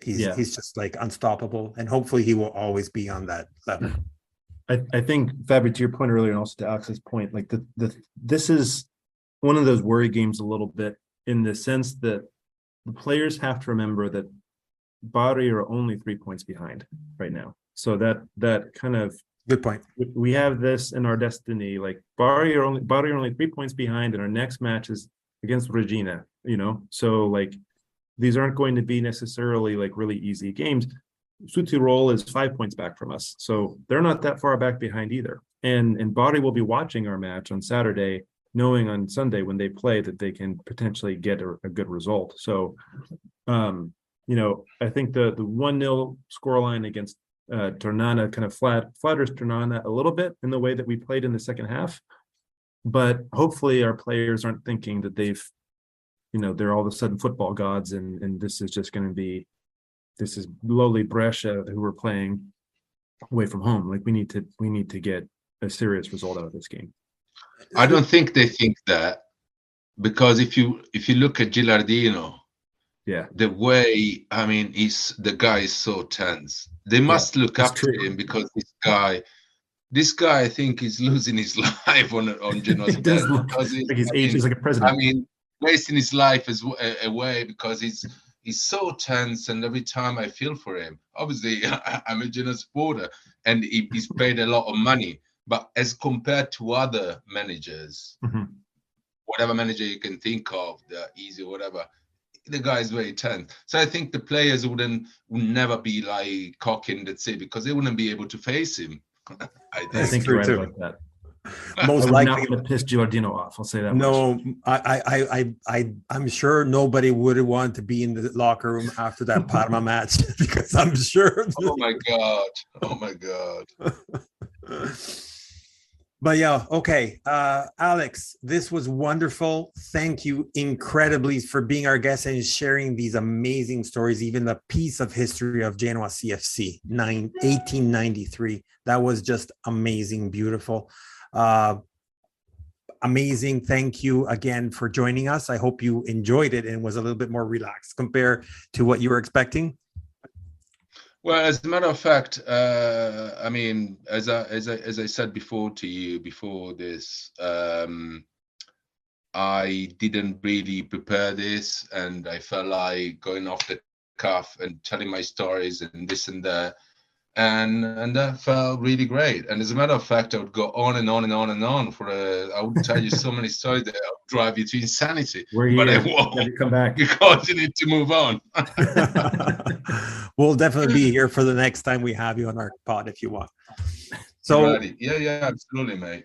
he's just like unstoppable, and hopefully he will always be on that level. I think, Fabry, to your point earlier, and also to Alex's point, like this is one of those worry games a little bit, in the sense that the players have to remember that Bari are only 3 points behind right now. So that kind of good point. We have this in our destiny. Like Bari are only 3 points behind, and our next match is against Regina. So like these aren't going to be necessarily like really easy games. Südtirol is 5 points back from us, so they're not that far back behind either. And Bari will be watching our match on Saturday, knowing on Sunday when they play that they can potentially get a good result. So, I think the 1-0 scoreline against Ternana kind of flatters Ternana a little bit in the way that we played in the second half. But hopefully our players aren't thinking that they're all of a sudden football gods and this is just going to be this is lowly Brescia who we're playing away from home. Like we need to get a serious result out of this game. I don't think they think that, because if you look at Gilardino, the way, I mean, the guy is so tense. They must look up to him, because this guy I think is losing his life on Genoa's bench, because he's like a president. I mean, wasting his life away because he's so tense, and every time I feel for him. Obviously, I'm a Genoa supporter, and he's paid a lot of money. But as compared to other managers, whatever manager you can think of, the easy or whatever, the guy is very tense. So I think the players would never be like cocking, let's say, because they wouldn't be able to face him. I think you're right about that. Most I likely, not going to piss Gilardino off. I'll say that. No, much. I'm sure nobody would want to be in the locker room after that Parma match, because I'm sure. Oh my god. But yeah, okay. Alex, this was wonderful. Thank you incredibly for being our guest and sharing these amazing stories, even the piece of history of Genoa CFC, 1893. That was just amazing, beautiful. Amazing. Thank you again for joining us. I hope you enjoyed it and was a little bit more relaxed compared to what you were expecting. Well, as a matter of fact, I mean, as I said before to you before this, I didn't really prepare this, and I felt like going off the cuff and telling my stories and this and that, and that felt really great. And as a matter of fact, I would go on and on and on and on I would tell you so many stories that I would drive you to insanity. But I won't. You come back because you need to move on. We'll definitely be here for the next time we have you on our pod if you want. So yeah, absolutely, mate.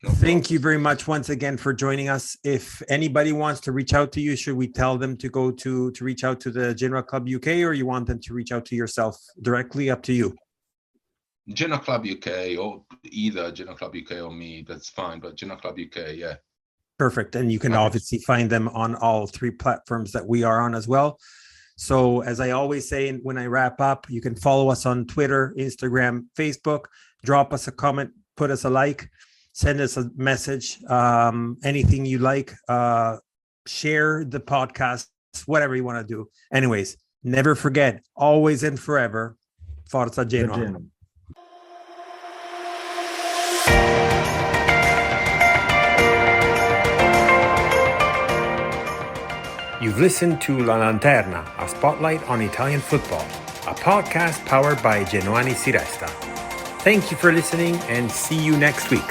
Thank you very much once again for joining us. If anybody wants to reach out to you, should we tell them to go to reach out to the Genoa Club UK, or you want them to reach out to yourself directly? Up to you. Genoa Club UK, or either Genoa Club UK or me, that's fine. But Genoa Club UK, yeah. Perfect. And you can obviously find them on all three platforms that we are on as well. So as I always say when I wrap up, you can follow us on Twitter, Instagram, Facebook, drop us a comment, put us a like, send us a message, anything you like, share the podcast, whatever you want to do. Anyways, never forget, always and forever, Forza Genoa. You've listened to La Lanterna, a spotlight on Italian football, a podcast powered by Genoani Si Resta. Thank you for listening, and see you next week.